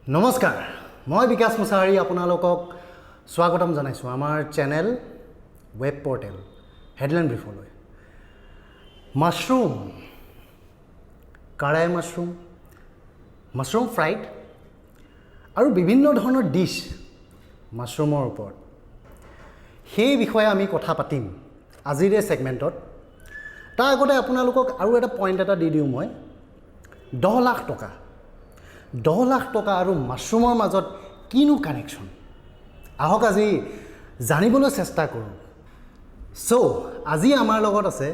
নমস্কাৰ মই বিকাশ মুছাহাৰী আপোনালোকক স্বাগতম জনাইছোঁ আমাৰ চেনেল ৱেব পৰ্টেল হেডলাইন ব্ৰিফলৈ মাছৰুম কাৰাই মাছৰুম ফ্ৰাইড আৰু বিভিন্ন ধৰণৰ ডিছ মাছৰুমৰ ওপৰত সেই বিষয়ে আমি কথা পাতিম আজিৰ এই ছেগমেণ্টত তাৰ আগতে আপোনালোকক আৰু এটা পইণ্ট এটা দি দিওঁ মই 10 লাখ টকা 10 লাখ টকা আৰু মাছৰুমৰ মাজত কিনো কানেকশ্যন আহক আজি জানিবলৈ চেষ্টা কৰোঁ আজি আমাৰ লগত আছে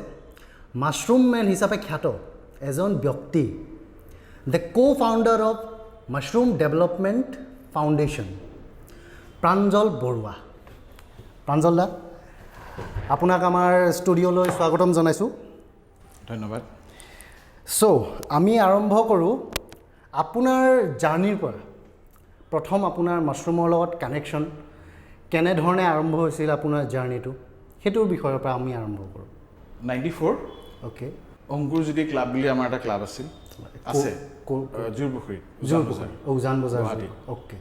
মাছৰুম মেন হিচাপে খ্যাত এজন ব্যক্তি the co-founder of mushroom development foundation Pranjal Barua Pranjal দা আপোনাক আমাৰ ষ্টুডিঅ'লৈ স্বাগতম জনাইছোঁ ধন্যবাদ আমি আৰম্ভ কৰোঁ আপোনাৰ জাৰ্নিৰ পৰা প্ৰথম আপোনাৰ মাছৰুমৰ লগত কানেকশ্যন কেনেধৰণে আৰম্ভ হৈছিল আপোনাৰ জাৰ্নিটো সেইটোৰ বিষয়ৰ পৰা আমি আৰম্ভ কৰোঁ 94 অ'কে অংকুৰজ্যোতি ক্লাব বুলি আমাৰ এটা ক্লাব আছিল আছে জোৰপুখুৰীত উজান বজাৰ গুৱাহাটী অ'কে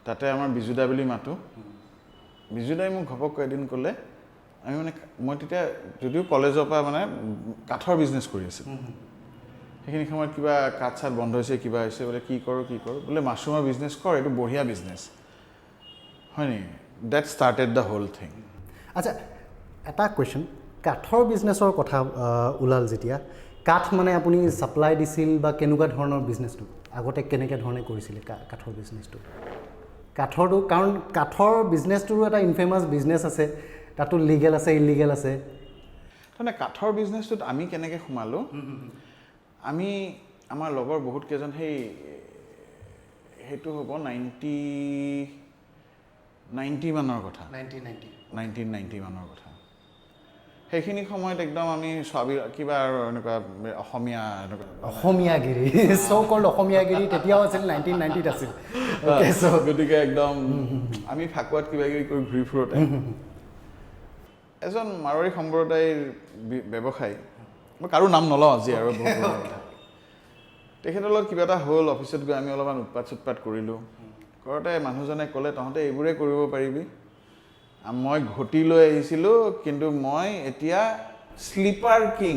তাতে আমাৰ বিজুদা বুলি মাতোঁ বিজুদাই মোক ঘপককৈ এদিন ক'লে আমি মানে মই তেতিয়া যদিও কলেজৰ পৰা মানে কাঠৰ বিজনেছ কৰি আছিলোঁ সেইখিনি সময়ত কিবা কাঠ চাঠ বন্ধ হৈছে কিবা হৈছে বোলে কি কৰোঁ বোলে মাছৰুমৰ বিজনেছ কৰ এইটো বঢ়িয়া বিজনেছ হয় নেকি that started the whole thing আচ্ছা এটা কুৱেশ্যন কাঠৰ বিজনেছৰ কথা ওলাল যেতিয়া কাঠ মানে আপুনি ছাপ্লাই দিছিল বা কেনেকুৱা ধৰণৰ বিজনেছটো আগতে কেনেকৈ ধৰণে কৰিছিলে কাঠৰ বিজনেছটো কাঠৰটো কাৰণ কাঠৰ বিজনেছটোৰো এটা ইনফেমাছ বিজনেছ আছে তাতো লিগেল আছে ইলিগেল আছে তাৰমানে কাঠৰ বিজনেছটোত আমি কেনেকৈ সোমালোঁ আমি আমাৰ লগৰ বহুত কেইজন সেইটো হ'ব 90 মানৰ কথা 1990 মানৰ কথা সেইখিনি সময়ত একদম আমি কিবা আৰু এনেকুৱা অসমীয়াগিৰি চ' অসমীয়াগিৰি তেতিয়াও আছিল 1990ত আছিল গতিকে একদম আমি ফাকুৱাত কিবা কিবি কৰি ঘূৰি ফুৰোঁতে এজন মাৰোৱাৰী সম্প্ৰদায়ৰ ব্যৱসায়ী মই কাৰো নাম নলওঁ আজি আৰু তেখেতৰ লগত কিবা এটা হ'ল অফিচত গৈ আমি অলপমান উৎপাত কৰিলোঁ কৰোঁতে মানুহজনে ক'লে তহঁতে এইবোৰে কৰিব পাৰিবি মই ঘটি লৈ আহিছিলোঁ কিন্তু মই এতিয়া শ্লিপাৰ কিং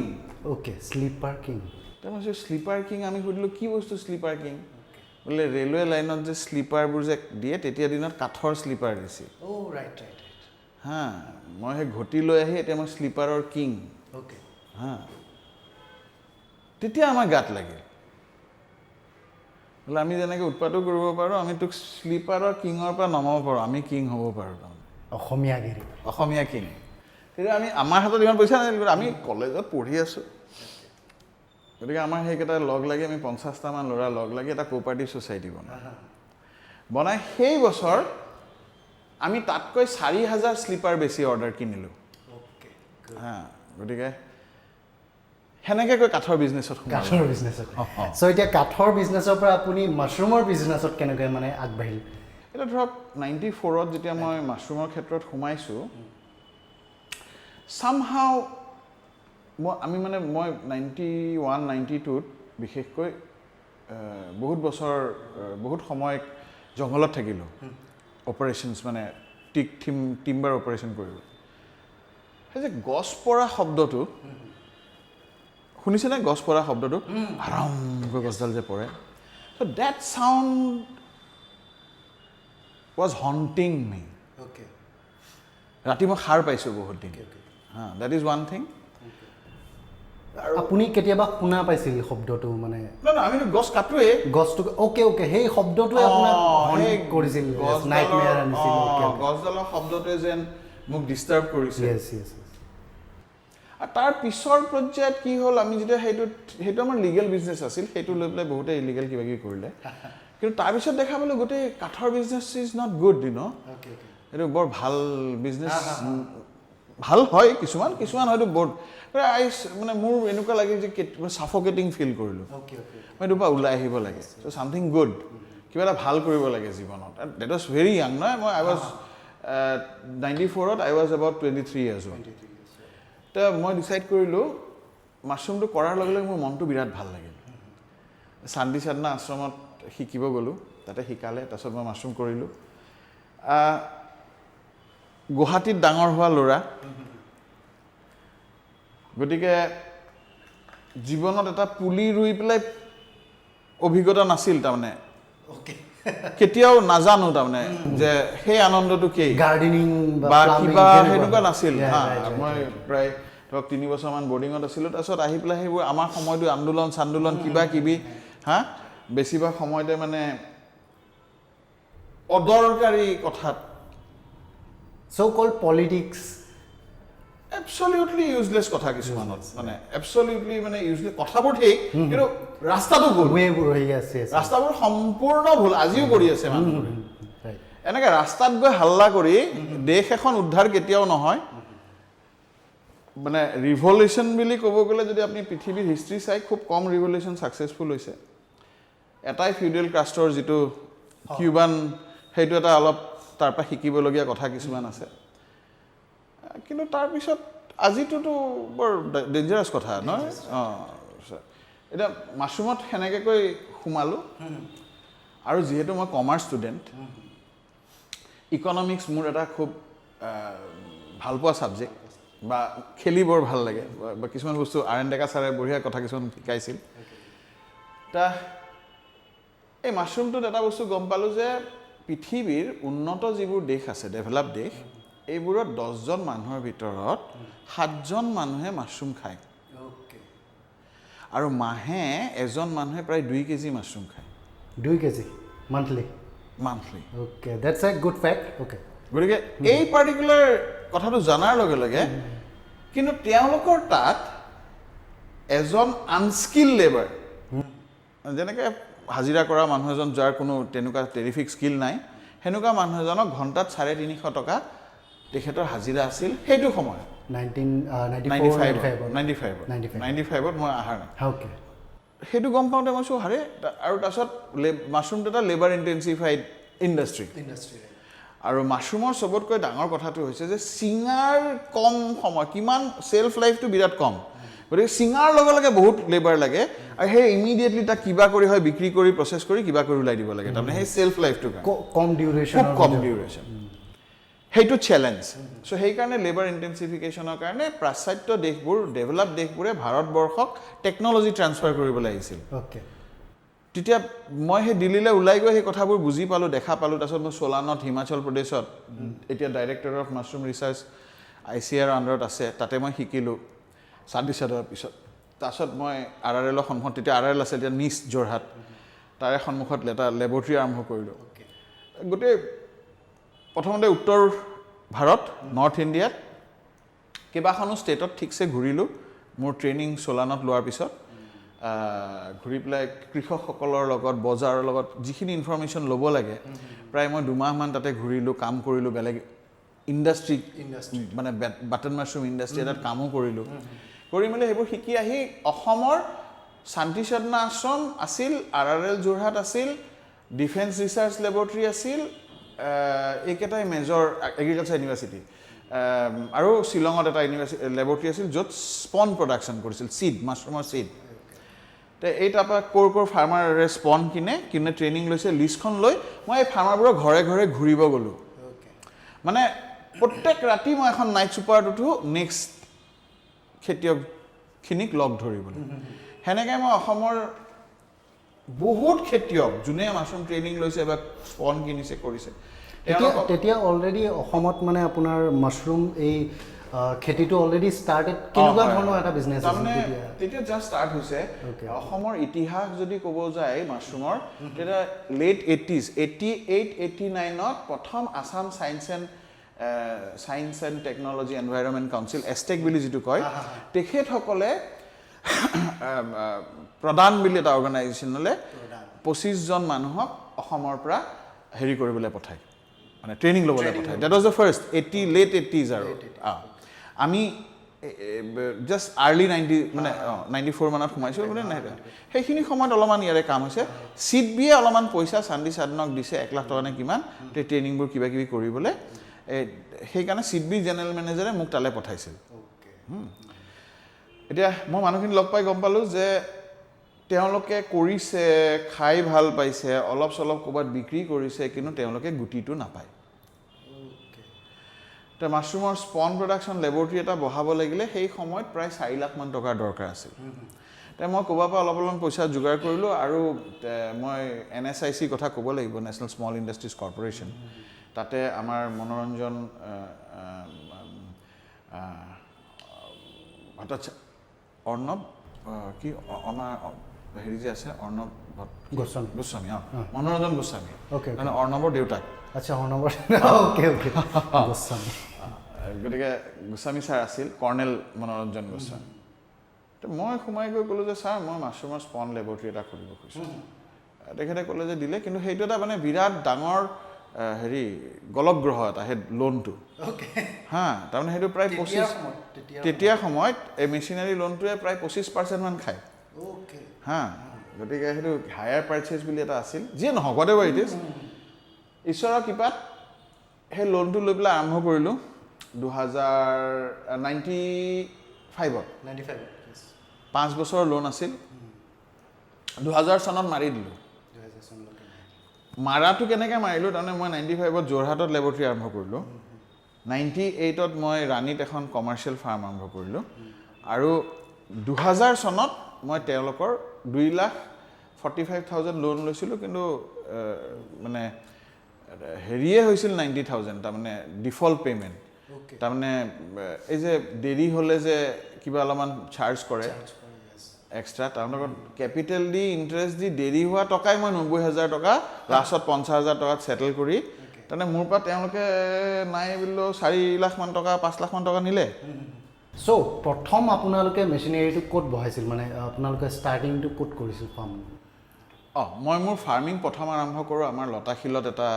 শ্লিপাৰ কিং তাৰপিছত শ্লিপাৰ কিং আমি সুধিলোঁ কি বস্তু শ্লিপাৰ কিং বোলে ৰেলৱে লাইনত যে শ্লিপাৰবোৰ যে দিয়ে তেতিয়া দিনত কাঠৰ শ্লিপাৰ দিছিল হা মই সেই ঘটি লৈ আহি এতিয়া মই শ্লিপাৰৰ কিং হা তেতিয়া আমাৰ গাত লাগিল বোলে আমি যেনেকৈ উৎপাতো কৰিব পাৰোঁ আমি তোক শ্লিপাৰৰ কিঙৰ পৰা নমাব পাৰোঁ আমি কিং হ'ব পাৰোঁ তাৰমানে অসমীয়া কিং তেতিয়া আমাৰ হাতত ইমান পইচা নাই আমি কলেজত পঢ়ি আছোঁ গতিকে আমাৰ সেইকেইটা লগ লাগি আমি 50টামান ল'ৰা লগ লাগি এটা কোঅপাৰেটিভ ছ'চাইটি বনাই সেই বছৰ আমি তাতকৈ 4,000 শ্লিপাৰ বেছি অৰ্ডাৰ কিনিলোঁ হা গতিকে সেনেকৈ কৈ কাঠৰ বিজনেছত এতিয়া কাঠৰ বিজনেছৰ পৰা আপুনি মাছৰুমৰ বিজনেছত কেনেকৈ মানে আগবাঢ়িল এতিয়া ধৰক 94ত যেতিয়া মই মাছৰুমৰ ক্ষেত্ৰত সোমাইছোঁ চামহাও মই 91 92ত বিশেষকৈ বহুত সময় জংঘলত থাকিলোঁ অপাৰেশ্যনছ মানে টিম্বাৰ অপাৰেশ্যন কৰিব সেই যে গছ পৰা শব্দটো শুনিছেনে গছ পৰা শব্দটো আৰামকৈ গছডাল যে পৰে চ' ডেট চাউণ্ড ৱাজ হণ্টিং মি ৰাতি মই সাৰ পাইছোঁ বহুত দিন হা ডেট ইজ ওৱান থিং আপুনি কেতিয়াবা শুনা পাইছিল শব্দটো মানে আমিতো গছ কাটোৱেই গছটো সেই শব্দটোৱে আপোনাক কৰিছিল গছডালৰ শব্দটোৱে যেন মোক ডিষ্টাৰ্ব কৰিছিল আৰু তাৰ পিছৰ পৰ্যায়ত কি হ'ল আমি যেতিয়া সেইটো আমাৰ লিগেল বিজনেছ আছিল সেইটো লৈ পেলাই বহুতে ইলিগেল কিবা কিবি কৰিলে কিন্তু তাৰপিছত দেখা পালোঁ গোটেই কাঠৰ বিজনেছ ইজ নট গুড এইটো বৰ ভাল বিজনেছ ভাল হয় কিছুমান হয়তো বৰ মানে মোৰ এনেকুৱা লাগে যে ছাফকেটিং ফিল কৰিলোঁ মই এইটোৰ পৰা ওলাই আহিব লাগে চ' ছামথিং গুড কিবা এটা ভাল কৰিব লাগে জীৱনত ডেট ৱাজ ভেৰি য়াং নহয় আই ৱাজ 94ত I was about 23 years old তো মই ডিচাইড কৰিলোঁ মাছৰুমটো কৰাৰ লগে লগে মোৰ মনটো বিৰাট ভাল লাগিল চান্দি সাধনা আশ্ৰমত শিকিব গ'লোঁ তাতে শিকালে তাৰপিছত মই মাছৰুম কৰিলোঁ গুৱাহাটীত ডাঙৰ হোৱা ল'ৰা গতিকে জীৱনত এটা পুলি ৰুই পেলাই অভিজ্ঞতা নাছিল তাৰমানে কেতিয়াও নাজানো তাৰমানে যে সেই আনন্দটো কি গাৰ্ডেনিং বা কিবা সেনেকুৱা নাছিল মই প্ৰায় ধৰক 3 বছৰমান বৰ্ডিঙত আছিলোঁ তাৰপিছত আহি পেলাই সেইবোৰ আমাৰ সময়টো আন্দোলন চান্দোলন কিবা কিবি বেছিভাগ সময়তে মানে অদৰকাৰী কথাত so called politics absolutely useless কথা কিছুমানত মানে absolutely মানে useless কথাবোৰ ঠিক কিন্তু ৰাস্তাটো ভুল ওয়েবোৰ হৈ আছে ৰাস্তাবোৰ সম্পূৰ্ণ ভুল আজিও কৰি আছে মানুহবোৰে এনেকৈ ৰাস্তাত গৈ হাল্লা কৰি দেশ এখন উদ্ধাৰ কেতিয়াও নহয় মানে ৰিভলিউশ্যন বুলি ক'ব গ'লে যদি আপুনি পৃথিৱীৰ হিষ্ট্ৰী চাই খুব কম ৰিভলিউশ্যন ছাকচেছফুল হৈছে এটাই ফিউডেল কাষ্টৰ যিটো কিউবান সেইটো এটা অলপ তাৰ পৰা শিকিবলগীয়া কথা কিছুমান আছে কিন্তু তাৰপিছত আজিটোতো বৰ ডেঞ্জাৰাছ কথা নহয় এতিয়া মাছৰুমত সেনেকৈ সোমালোঁ আৰু যিহেতু মই কমাৰ্চ ষ্টুডেণ্ট ইকনমিক্স মোৰ এটা খুব ভাল পোৱা ছাবজেক্ট বা খেলি বৰ ভাল লাগে বা কিছুমান বস্তু আৰ.এন. ডেকা ছাৰে বঢ়িয়া কথা কিছুমান শিকাইছিল এই মাছৰুমটোত এটা বস্তু গম পালোঁ যে পৃথিৱীৰ উন্নত যিবোৰ দেশ আছে ডেভেলপ দেশ এইবোৰত 10জন মানুহৰ ভিতৰত 7জন মানুহে মাছৰুম খায় আৰু মাহে এজন মানুহে প্ৰায় 2 কেজি মাছৰুম খায় 2 KG monthly okay that's a good fact okay গতিকে এই পাৰ্টিকুলাৰ কথাটো জনাৰ লগে লগে কিন্তু তেওঁলোকৰ তাত এজন আনস্কিল লেবাৰ যেনেকৈ হাজিৰা কৰা মানুহ এজন যাৰ কোনো তেনেকুৱা টেৰিফিক স্কিল নাই সেনেকুৱা মানুহ এজনক ঘণ্টাত 350 টকা তেখেতৰ হাজিৰা আছিল সেইটো সময় 95ত মই আহাৰ নাই সেইটো গম পাওঁতে মই চোঁ হাৰে আৰু তাৰপিছত মাছৰুমটো এটা লেবাৰ ইণ্টেনচিফাইড ইণ্ডাষ্ট্ৰী আৰু মাছৰুমৰ চবতকৈ ডাঙৰ কথাটো হৈছে যে চিঙাৰ কম সময় কিমান চেল্ফ লাইফটো বিৰাট কম গতিকে চিঙাৰ লগে লগে বহুত লেবাৰ লাগে আৰু সেই ইমিডিয়েটলি তাক কিবা কৰি হয় বিক্ৰী কৰি প্ৰচেছ কৰি কিবা কৰি ওলাই দিব লাগে তাৰমানে সেই চেল্ফ লাইফটো কম ডিউৰেশ্যন সেইটো চেলেঞ্জ চ' সেইকাৰণে লেবাৰ ইণ্টেনচিফিকেশ্যনৰ কাৰণে পাশ্চাত্য দেশবোৰ ডেভেলপ দেশবোৰে ভাৰতবৰ্ষক টেকন'লজি ট্ৰান্সফাৰ কৰিবলৈ আহিছিল তেতিয়া মই সেই দিল্লীলৈ ওলাই গৈ সেই কথাবোৰ বুজি পালোঁ দেখা পালোঁ তাৰপিছত মই চোলানত হিমাচল প্ৰদেশত এতিয়া director of mushroom research ICAR আণ্ডাৰত আছে তাতে মই শিকিলোঁ ছাত্তিছাৰৰ পিছত তাৰপিছত মই RRL সন্মুখত তেতিয়া RRL আছে এতিয়া নিচ যোৰহাট তাৰে সন্মুখত এটা লেবৰেটৰী আৰম্ভ কৰিলোঁ গোটেই প্ৰথমতে উত্তৰ ভাৰত নৰ্থ ইণ্ডিয়াত কেইবাখনো ষ্টেটত ঠিকছে ঘূৰিলোঁ মোৰ ট্ৰেইনিং চোলানত লোৱাৰ পিছত ঘূৰি পেলাই কৃষকসকলৰ লগত বজাৰৰ লগত যিখিনি ইনফৰমেশ্যন ল'ব লাগে প্ৰায় মই 2 মাহমান তাতে ঘূৰিলোঁ কাম কৰিলোঁ বেলেগ ইণ্ডাষ্ট্ৰি মানে বাটন মাছৰুম ইণ্ডাষ্ট্ৰি এটাত কামো কৰিলোঁ কৰি মেলি সেইবোৰ শিকি আহি অসমৰ শান্তি সাধনা আশ্ৰম আছিল RRL যোৰহাট আছিল ডিফেন্স ৰিচাৰ্চ লেবৰেটৰী আছিল এইকেইটাই মেজৰ এগ্ৰিকালচাৰ ইউনিভাৰ্চিটি আৰু শ্বিলঙত এটা লেবৰেটৰী আছিল য'ত স্পন প্ৰডাকশ্যন কৰিছিল চিড মাছৰুমৰ চিড এই তাৰপৰা ক'ৰ ফাৰ্মাৰে স্পন কিনে ট্ৰেইনিং লৈছে লিষ্টখন লৈ মই এই ফাৰ্মাৰবোৰৰ ঘৰে ঘৰে ঘূৰিব গ'লোঁ মানে প্ৰত্যেক ৰাতি মই এখন নাইট ছুপাৰত উঠোঁ নেক্সট খেতিয়কখিনিক লগ ধৰিবলৈ সেনেকৈ মই অসমৰ বহুত খেতিয়ক যোনে মাছৰুম ট্ৰেইনিং লৈছে বা স্পন কিনিছে কৰিছে তেতিয়া অলৰেডি অসমত মানে আপোনাৰ মাছৰুম এই খেতিটো অলৰেডি ষ্টাৰ্টেড কেনেকুৱা ধৰণৰ এটা বিজনেছ তাৰমানে তেতিয়া জাষ্ট ষ্টাৰ্ট হৈছে অসমৰ ইতিহাস যদি ক'ব যায় মাছৰুমৰ তেতিয়া লেট 80s 88-89ত প্ৰথম Assam science and technology environment council Astec বুলি যিটো কয় তেখেতসকলে প্ৰদান বুলি এটা অৰ্গেনাইজেশ্যনলৈ 25জন মানুহক অসমৰ পৰা হেৰি কৰিবলৈ পঠায় মানে ট্ৰেইনিং ল'বলৈ পঠায় that was the first late 80s আৰু আমি জাষ্ট আৰ্লি 90 মানে 94 মানত সোমাইছোঁ মানে নাই সেইখিনি সময়ত অলপমান ইয়াৰে কাম হৈছে চিডবিয়ে অলপমান পইচা চান্দি সাধনক দিছে 1 লাখ টকা নে কিমান ট্ৰেইনিংবোৰ কিবা কিবি কৰিবলৈ সেইকাৰণে চিডবি জেনেৰেল মেনেজাৰে মোক তালৈ পঠাইছিল এতিয়া মই মানুহখিনি লগ পাই গম পালোঁ যে তেওঁলোকে কৰিছে, খাই ভাল পাইছে, অলপ চলপ ক'ৰবাত বিক্ৰী কৰিছে, কিন্তু তেওঁলোকে গুটিটো নাপায়। তো মাছৰুমৰ স্পন প্ৰডাকশ্যন লেবৰেটৰী এটা বহাব লাগিলে সেই সময়ত প্ৰায় 4 লাখ মান টকাৰ দৰকাৰ আছিল। মই ক'ৰবাৰ পৰা অলপ পইচা যোগাৰ কৰিলোঁ আৰু মই NSIC কথা ক'ব লাগিব, নেশ্যনেল স্মল ইণ্ডাষ্ট্ৰিজ কৰ্পৰেশ্যন। তাতে আমাৰ মনোৰঞ্জন অৰ্ণৱ কি আমাৰ হেৰি যে আছে অৰ্ণৱ গোস্বামী মনোৰঞ্জন গোস্বামী মানে অৰ্ণৱৰ দেউতাক। আচ্ছা অৰ্ণৱৰ গোস্বামী। গতিকে গোস্বামী ছাৰ আছিল, কৰ্ণেল মনোৰঞ্জন গোস্বামী। তো মই সোমাই গৈ ক'লোঁ যে ছাৰ মই মাছৰুমৰ স্পন লেবৰেটৰী এটা খুলিব খুজিছোঁ। তেখেতে ক'লে যে দিলে, কিন্তু সেইটো এটা মানে বিৰাট ডাঙৰ হেৰি গলগ্ৰহ এটা সেই লোনটো তাৰমানে সেইটো প্ৰায় 25 তেতিয়া সময়ত এই মেচিনাৰী লোনটোৱে প্ৰায় 25% মান খায় গতিকে সেইটো হায়াৰ পাৰ্চেজ বুলি এটা আছিল। যিয়ে নহওক হোৱাটএভাৰ ইট ইজ, ঈশ্বৰৰ কৃপাত সেই লোনটো লৈ পেলাই আৰম্ভ কৰিলোঁ 2095ত। 5 বছৰৰ লোন আছিল। 2000 চনত মাৰি দিলোঁ। মাৰাটো কেনেকৈ মাৰিলোঁ, তাৰমানে মই 95ত যোৰহাটত লেবৰেটৰী আৰম্ভ কৰিলোঁ। 98ত মই ৰাণীত এখন কমাৰ্চিয়েল ফাৰ্ম আৰম্ভ কৰিলোঁ আৰু 2000 চনত মই তেওঁলোকৰ 2,45,000 লোন লৈছিলোঁ, কিন্তু মানে হেৰিয়ে হৈছিল 90,000, তাৰমানে ডিফল্ট পে'মেণ্ট। তাৰমানে এই যে দেৰি হ'লে যে কিবা অলপমান চাৰ্জ কৰে এক্সট্ৰা, তাৰ লগত কেপিটেল দি ইণ্টাৰেষ্ট দি দেৰি হোৱা টকাই মই 90,000 টকা লাষ্টত 50,000 টকাত ছেটেল কৰি, তাৰমানে মোৰ পৰা তেওঁলোকে নাই বুলিলেও 4 লাখ মান টকা 5 লাখ মান টকা নিলে। চ' প্ৰথম আপোনালোকে মেচিনেৰীটো ক'ত বহাইছিল, মানে আপোনালোকে ষ্টাৰ্টিংটো ক'ত কৰিছিল ফাৰ্ম? মই মোৰ ফাৰ্মিং প্ৰথম আৰম্ভ কৰোঁ আমাৰ লতাশিলত এটা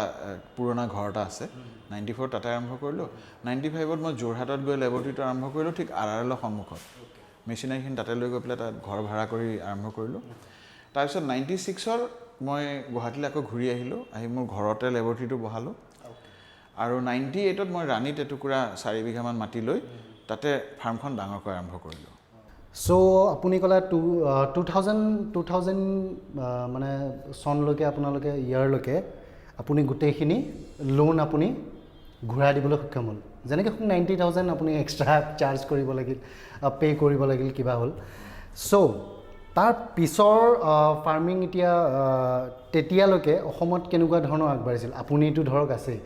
পুৰণা ঘৰ এটা আছে, 94 তাতে আৰম্ভ কৰিলোঁ। 95ত মই যোৰহাটত গৈ লেবৰেটৰীটো আৰম্ভ কৰিলোঁ, ঠিক RRLৰ সন্মুখত। মেচিনাৰীখিনি তাতে লৈ গৈ পেলাই তাত ঘৰ ভাড়া কৰি আৰম্ভ কৰিলোঁ। তাৰপিছত 96ৰ মই গুৱাহাটীলৈ আকৌ ঘূৰি আহিলোঁ, আহি মোৰ ঘৰতে লেবৰেটৰীটো বহালোঁ। আৰু 98ত মই ৰাণীত এটুকুৰা 4 বিঘামান মাটি লৈ তাতে ফাৰ্মখন ডাঙৰকৈ আৰম্ভ কৰিলোঁ। চ' আপুনি ক'লে 2000 মানে চনলৈকে আপোনালোকে ইয়াৰলৈকে আপুনি গোটেইখিনি লোন আপুনি ঘূৰাই দিবলৈ সক্ষম হ'ল। যেনেকৈ 90,000 আপুনি এক্সট্ৰা চাৰ্জ কৰিব লাগিল, পে' কৰিব লাগিল, কিবা হ'ল। চ' তাৰ পিছৰ ফাৰ্মিং এতিয়া তেতিয়ালৈকে অসমত কেনেকুৱা ধৰণৰ আগবাঢ়িছিল? আপুনিতো ধৰক আছেই,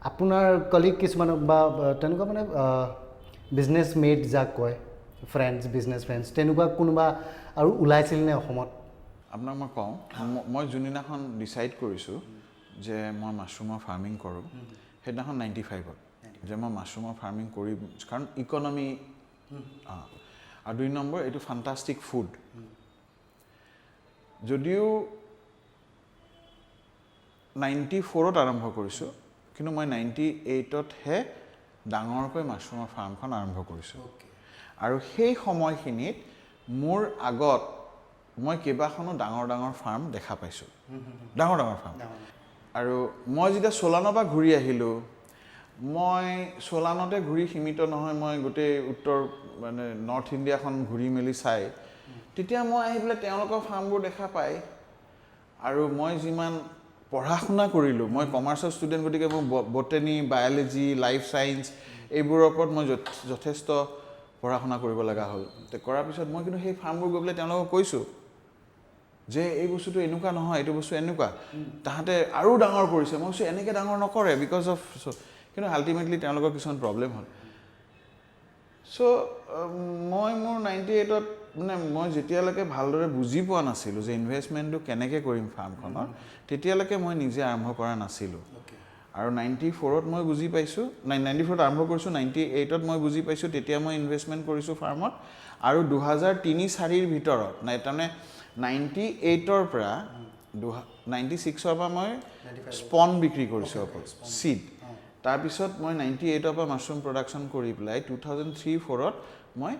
আপোনাৰ কলিগ কিছুমানক বা তেনেকুৱা মানে বিজনেছ মেট যাক কয়, ফ্ৰেণ্ডছ, বিজনেছ ফ্ৰেণ্ডছ, তেনেকুৱা কোনোবা আৰু ওলাইছিল নে অসমত? আপোনাক মই কওঁ, মই যোনদিনাখন ডিচাইড কৰিছোঁ যে মই মাছৰুমৰ ফাৰ্মিং কৰোঁ, সেইদিনাখন 95ত যে মই মাছৰুমৰ ফাৰ্মিং কৰিম, কাৰণ ইকনমি আৰু 2 নম্বৰ এইটো ফাণ্টাষ্টিক ফুড। যদিও 94ত আৰম্ভ কৰিছোঁ, কিন্তু মই 98তহে ডাঙৰকৈ মাছৰুমৰ ফাৰ্মখন আৰম্ভ কৰিছোঁ। আৰু সেই সময়খিনিত মোৰ আগত মই কেইবাখনো ডাঙৰ ফাৰ্ম দেখা পাইছোঁ, ডাঙৰ ফাৰ্ম। আৰু মই যেতিয়া চোলানৰ পৰা ঘূৰি আহিলোঁ, মই চোলানতে ঘূৰি সীমিত নহয়, মই গোটেই উত্তৰ মানে নৰ্থ ইণ্ডিয়াখন ঘূৰি মেলি চাই, তেতিয়া মই আহি পেলাই তেওঁলোকৰ ফাৰ্মবোৰ দেখা পাই, আৰু মই যিমান পঢ়া শুনা কৰিলোঁ, মই কমাৰ্চৰ ষ্টুডেণ্ট, গতিকে মোৰ বটেনী, বায়'লজি, লাইফ ছায়েন্স এইবোৰৰ ওপৰত মই যথেষ্ট পঢ়া শুনা কৰিব লগা হ'ল। কৰাৰ পিছত মই কিন্তু সেই ফাৰ্মবোৰ গৈ পেলাই তেওঁলোকক কৈছোঁ যে এই বস্তুটো এনেকুৱা নহয়, এইটো বস্তু এনেকুৱা, তাহাঁতে আৰু ডাঙৰ কৰিছে। মই কৈছোঁ এনেকৈ ডাঙৰ নকৰে বিকজ অফ, কিন্তু আল্টিমেটলি তেওঁলোকৰ কিছুমান প্ৰব্লেম হ'ল। চ' মই মোৰ 98ত মানে মই যেতিয়ালৈকে ভালদৰে বুজি পোৱা নাছিলোঁ যে ইনভেষ্টমেণ্টটো কেনেকৈ কৰিম ফাৰ্মখনৰ, তেতিয়ালৈকে মই নিজে আৰম্ভ কৰা নাছিলোঁ। আৰু 94ত মই বুজি পাইছোঁ, 94ত আৰম্ভ কৰিছোঁ, 98ত মই বুজি পাইছোঁ, তেতিয়া মই ইনভেষ্টমেণ্ট কৰিছোঁ ফাৰ্মত। আৰু 2003-04ৰ ভিতৰত তাৰমানে 98ৰ পৰা 96ৰ পৰা মই স্পন বিক্ৰী কৰিছোঁ অকল, চিড। তাৰপিছত মই 98ৰ পৰা মাছৰুম প্ৰডাকশ্যন কৰি পেলাই 2003-04ত মই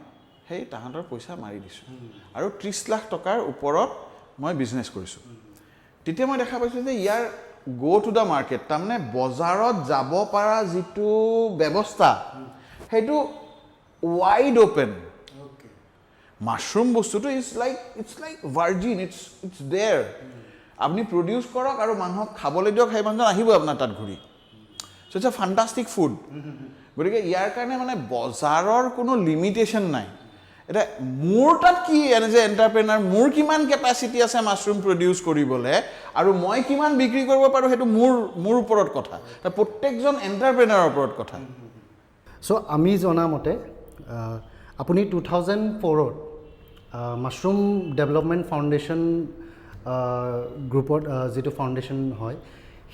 সেই তাহাঁতৰ পইচা মাৰি দিছোঁ। আৰু 30 লাখ টকাৰ ওপৰত মই বিজনেছ কৰিছোঁ। তেতিয়া মই দেখা পাইছোঁ যে ইয়াৰ go to the market, তাৰমানে বজাৰত যাব পৰা যিটো ব্যৱস্থা, সেইটো ৱাইড অ'পেন। মাছৰুম বস্তুটো it's like virgin, it's there. আপুনি প্ৰডিউচ কৰক আৰু মানুহক খাবলৈ দিয়ক, সেই মানুহজন আহিব আপোনাৰ তাত ঘূৰি। চ' ইটছ এ ফাণ্টাষ্টিক ফুড। গতিকে ইয়াৰ কাৰণে মানে বজাৰৰ কোনো লিমিটেশ্যন নাই। এতিয়া মোৰ তাত কি এজ এ এণ্টাৰপ্ৰেনাৰ মোৰ কিমান কেপাচিটি আছে মাছৰুম প্ৰডিউচ কৰিবলৈ আৰু মই কিমান বিক্ৰী কৰিব পাৰোঁ, সেইটো মোৰ ওপৰত কথা, প্ৰত্যেকজন এণ্টাৰপ্ৰেনাৰৰ ওপৰত কথা। চ' আমি জনামতে আপুনি 2004ত মাছৰুম ডেভেলপমেণ্ট ফাউণ্ডেশ্যন গ্ৰুপত যিটো ফাউণ্ডেশ্যন হয়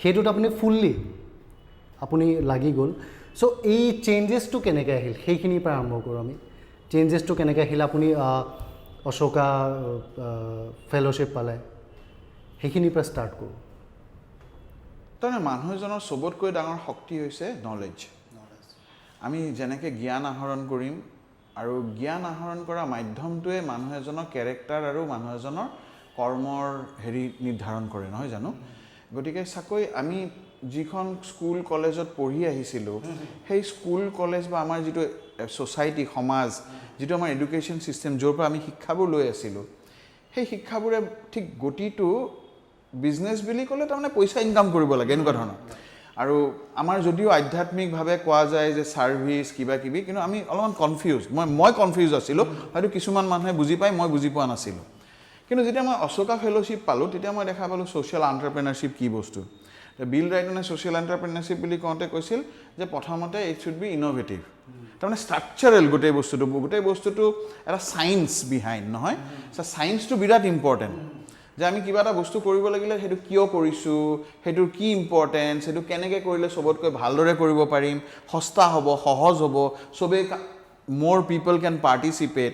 সেইটোত আপুনি ফুল্লি আপুনি লাগি গ'ল। চ' এই চেঞ্জেছটো কেনেকৈ আহিল সেইখিনিৰ পৰা আৰম্ভ কৰোঁ আমি। চেঞ্জেছটো কেনেকৈ আহিল, আপুনি অশোকা ফেল'শ্বিপ পালে, সেইখিনিৰ পৰা ষ্টাৰ্ট কৰোঁ। তাৰমানে মানুহ এজনৰ চবতকৈ ডাঙৰ শক্তি হৈছে নলেজ। আমি যেনেকৈ জ্ঞান আহৰণ কৰিম আৰু জ্ঞান আহৰণ কৰা মাধ্যমটোৱে মানুহ এজনৰ কেৰেক্টাৰ আৰু মানুহ এজনৰ কৰ্মৰ নিৰ্ধাৰণ কৰে, নহয় জানো? গতিকে চাকৈ আমি যিখন স্কুল কলেজত পঢ়ি আহিছিলোঁ, সেই স্কুল কলেজ বা আমাৰ যিটো ছ'চাইটি সমাজ, যিটো আমাৰ এডুকেশ্যন ছিষ্টেম, য'ৰ পৰা আমি শিক্ষাবোৰ লৈ আছিলোঁ, সেই শিক্ষাবোৰে ঠিক গতিটো বিজনেছ বুলি ক'লে তাৰমানে পইচা ইনকাম কৰিব লাগে, এনেকুৱা ধৰণৰ। আৰু আমাৰ যদিও আধ্যাত্মিকভাৱে কোৱা যায় যে ছাৰ্ভিচ কিবা কিবি, কিন্তু আমি অলপমান কনফিউজ, মই কনফিউজ আছিলোঁ, হয়তো কিছুমান মানুহে বুজি পায়, মই বুজি পোৱা নাছিলোঁ। কিন্তু যেতিয়া মই অশোকা ফেল'শ্বিপ পালোঁ, তেতিয়া মই দেখা পালোঁ ছ'চিয়েল এণ্টাৰপ্ৰেনাৰশ্বিপ কি বস্তু। বিল ৰাইটনে ছ'চিয়েল এণ্টাৰপ্ৰেনাৰশ্বিপ বুলি কওঁতে কৈছিল যে প্ৰথমতে ইট শ্বুড বি ইন'ভেটিভ, তাৰমানে ষ্ট্ৰাকচাৰেল গোটেই বস্তুটো এটা ছায়েন্স বিহাইণ্ড, নহয়? ছায়েন্সটো বিৰাট ইম্পৰ্টেণ্ট, যে আমি কিবা এটা বস্তু কৰিব লাগিলে সেইটো কিয় কৰিছোঁ, সেইটোৰ কি ইম্পৰ্টেঞ্চ, সেইটো কেনেকৈ কৰিলে চবতকৈ ভালদৰে কৰিব পাৰিম, সস্তা হ'ব, সহজ হ'ব, চবেই মোৰ পিপল কেন পাৰ্টিচিপেট।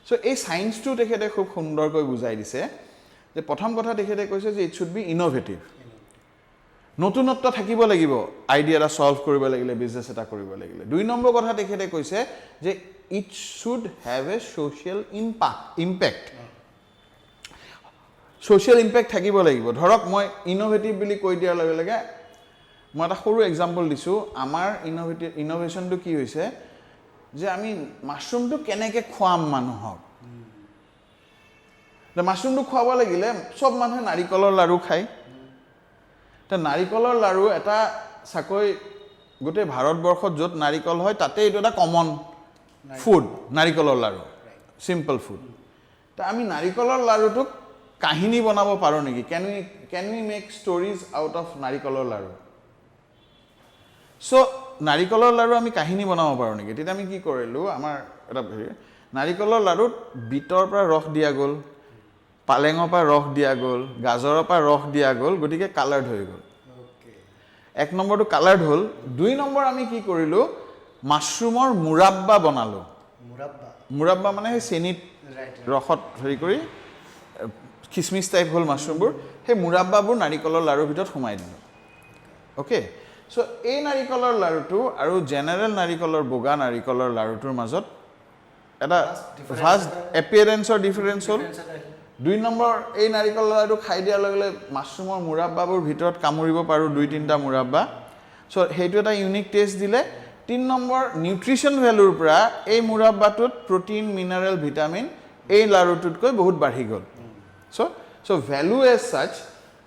চ' এই ছায়েন্সটো তেখেতে খুব সুন্দৰকৈ বুজাই দিছে। যে প্ৰথম কথা তেখেতে কৈছে যে ইট শ্বুড বি ইন'ভেটিভ, নতুনত্ব থাকিব লাগিব আইডিয়া এটা ছল্ভ কৰিব লাগিলে, বিজনেছ এটা কৰিব লাগিলে। 2 নম্বৰ কথা তেখেতে কৈছে যে it should have a social impact, social impact থাকিব লাগিব। ধৰক মই ইন'ভেটিভ বুলি কৈ দিয়াৰ লগে লগে মই এটা সৰু এক্সাম্পল দিছোঁ। আমাৰ ইন'ভেশ্যনটো কি হৈছে যে আমি মাছৰুমটো কেনেকৈ খুৱাম মানুহক। মাছৰুমটো খুৱাব লাগিলে চব মানুহে নাৰিকলৰ লাড়ু খায়। নাৰিকলৰ লাড়ু এটা চাকৈ গোটেই ভাৰতবৰ্ষত য'ত নাৰিকল হয় তাতে এইটো এটা কমন ফুড, নাৰিকলৰ লাড়ু, চিম্পল ফুড। আমি নাৰিকলৰ লাড়ুটোক কাহিনী বনাব পাৰোঁ নেকি? কেন উই মেক ষ্টৰিজ আউট অফ নাৰিকলৰ লাড়ু? চ' নাৰিকলৰ লাড়ু আমি কাহিনী বনাব পাৰোঁ নেকি? তেতিয়া আমি কি কৰিলোঁ, আমাৰ এটা নাৰিকলৰ লাড়ুত বিটৰ পৰা ৰস দিয়া গ'ল, পালেঙৰ পৰা ৰস দিয়া গ'ল, গাজৰৰ পৰা ৰস দিয়া গ'ল, গতিকে কালাৰ্ড হৈ গ'ল। 1 নম্বৰটো কালাৰ্ড হ'ল। 2 নম্বৰ আমি কি কৰিলোঁ, মাছৰুমৰ মুৰাব্বা বনালোঁ। মুৰাব্বা মানে সেই চেনিত ৰসত কৰি খিচমিচ টাইপ হ'ল মাছৰুমবোৰ, সেই মুৰাব্বাবোৰ নাৰিকলৰ লাড়ুৰ ভিতৰত সোমাই দিলোঁ। অ'কে, চ' এই নাৰিকলৰ লাড়ুটো আৰু জেনেৰেল নাৰিকলৰ বগা নাৰিকলৰ লাড়ুটোৰ মাজত এটা ভাষ্ট এপিয়াৰেঞ্চৰ ডিফাৰেঞ্চ হ'ল। 2 নম্বৰ, এই নাৰিকলৰ লাড়ুটো খাই দিয়াৰ লগে লগে মাছৰুমৰ মুৰাব্বাবোৰ ভিতৰত কামুৰিব পাৰোঁ, 2-3টা মুৰাব্বা। চ' সেইটো এটা ইউনিক টেষ্ট দিলে। 3 নম্বৰ, নিউট্ৰিশ্যন ভেলুৰ পৰা এই মুৰাব্বাটোত প্ৰটিন, মিনাৰেল, ভিটামিন এই লাড়ুটোতকৈ বহুত বাঢ়ি গ'ল। So value as such,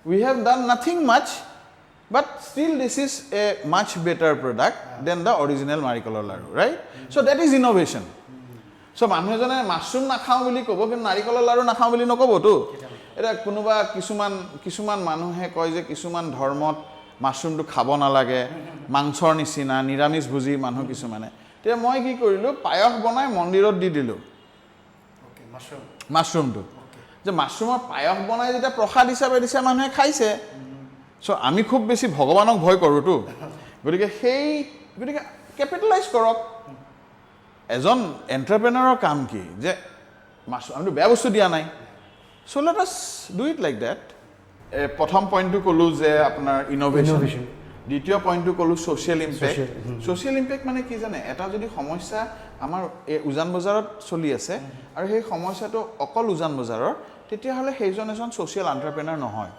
we have done nothing much, but still this is a much better product than the original নাৰিকলৰ লাড়ু, right? So that is innovation. So মানুহ এজনে mushroom নাখাওঁ বুলি ক'ব, কিন্তু নাৰিকলৰ লাড়ু নাখাওঁ বুলি নক'বতো। এতিয়া কোনোবা কিছুমান মানুহে কয় যে কিছুমান ধৰ্মত মাছৰুমটো খাব নালাগে, মাংসৰ নিচিনা, নিৰামিষভোজী মানুহ কিছুমানে। তেতিয়া মই কি কৰিলোঁ, পায়স বনাই মন্দিৰত দি দিলোঁ মাছৰুমটো। যে মাছৰুমৰ পায়স বনাই যেতিয়া প্ৰসাদ হিচাপে দিছে, মানুহে খাইছে। চ' আমি খুব বেছি ভগৱানক ভয় কৰোঁতো, গতিকে কেপিটেলাইজ কৰক। এজন এণ্টাৰপ্ৰেনাৰৰ কাম কি, যে আমিতো বেয়া বস্তু দিয়া নাই, so' let us do it like that. প্ৰথম পইণ্টটো ক'লোঁ যে আপোনাৰ ইন'ভেশ্যন, দ্বিতীয় পইণ্টটো ক'লোঁ ছ'চিয়েল ইম্পেক্ট। ছ'চিয়েল ইম্পেক্ট মানে কি জানে, এটা যদি সমস্যা আমাৰ এই উজান বজাৰত চলি আছে আৰু সেই সমস্যাটো অকল উজান বজাৰৰ, তেতিয়াহ'লে সেইজন এজন ছ'চিয়েল এণ্টাৰপ্ৰেনাৰ নহয়।